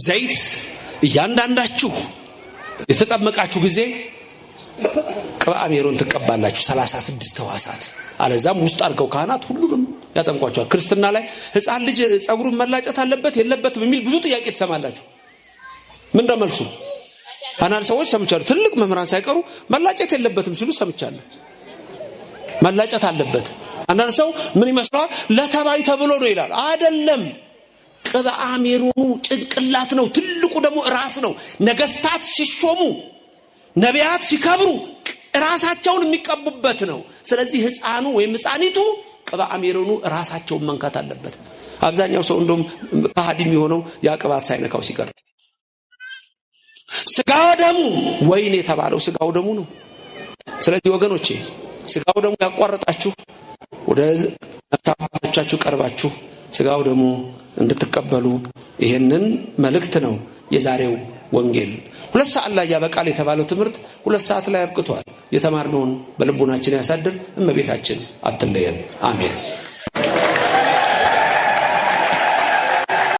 B: ዘይት እያንዳንዳችሁ የተጠመቃችሁ ጊዜ ቅብአ ሜሮን ትቀባላችሁ 36 ሕዋሳት። አለዛም ውስጥ አድርገው ካህናት ሁሉንም ያጠምቋቸዋል። ክርስትና ላይ ሕፃን ልጅ ጸጉሩን መላጨት አለበት የለበትም የሚል ብዙ ጥያቄ ትሰማላችሁ። ምን እንደመልሱ አንዳንድ ሰዎች ሰምቻለሁ። ትልቅ መምህራን ሳይቀሩ መላጨት የለበትም ሲሉ ሰምቻለሁ። መላጨት አለበት። አንዳንድ ሰው ምን ይመስላል? ለተባይ ተብሎ ነው ይላል። አይደለም። ቅብአ ሜሮኑ ጭንቅላት ነው። ትልቁ ደግሞ ራስ ነው። ነገስታት ሲሾሙ፣ ነቢያት ሲከብሩ ራሳቸውን የሚቀቡበት ነው። ስለዚህ ሕፃኑ ወይም ሕፃኒቱ ቅብአ ሜሮኑ ራሳቸውን መንካት አለበት። አብዛኛው ሰው እንደውም ከሃዲ የሚሆነው ያ ቅባት ሳይነካው ሲቀር። ስጋው ደሙ ወይን የተባለው ስጋው ደሙ ነው። ስለዚህ ወገኖቼ ስጋው ደሙ ያቋረጣችሁ ወደ ነፍሳችሁ ቀርባችሁ ስጋው ደሙ እንድትቀበሉ ይሄንን መልእክት ነው የዛሬው ወንጌል። 2 ሰዓት ላይ ያበቃል የተባለው ትምህርት 2 ሰዓት ላይ አብቅቷል። የተማርነውን በልቡናችን ያሳድር። እመቤታችን አትለየን። አሜን።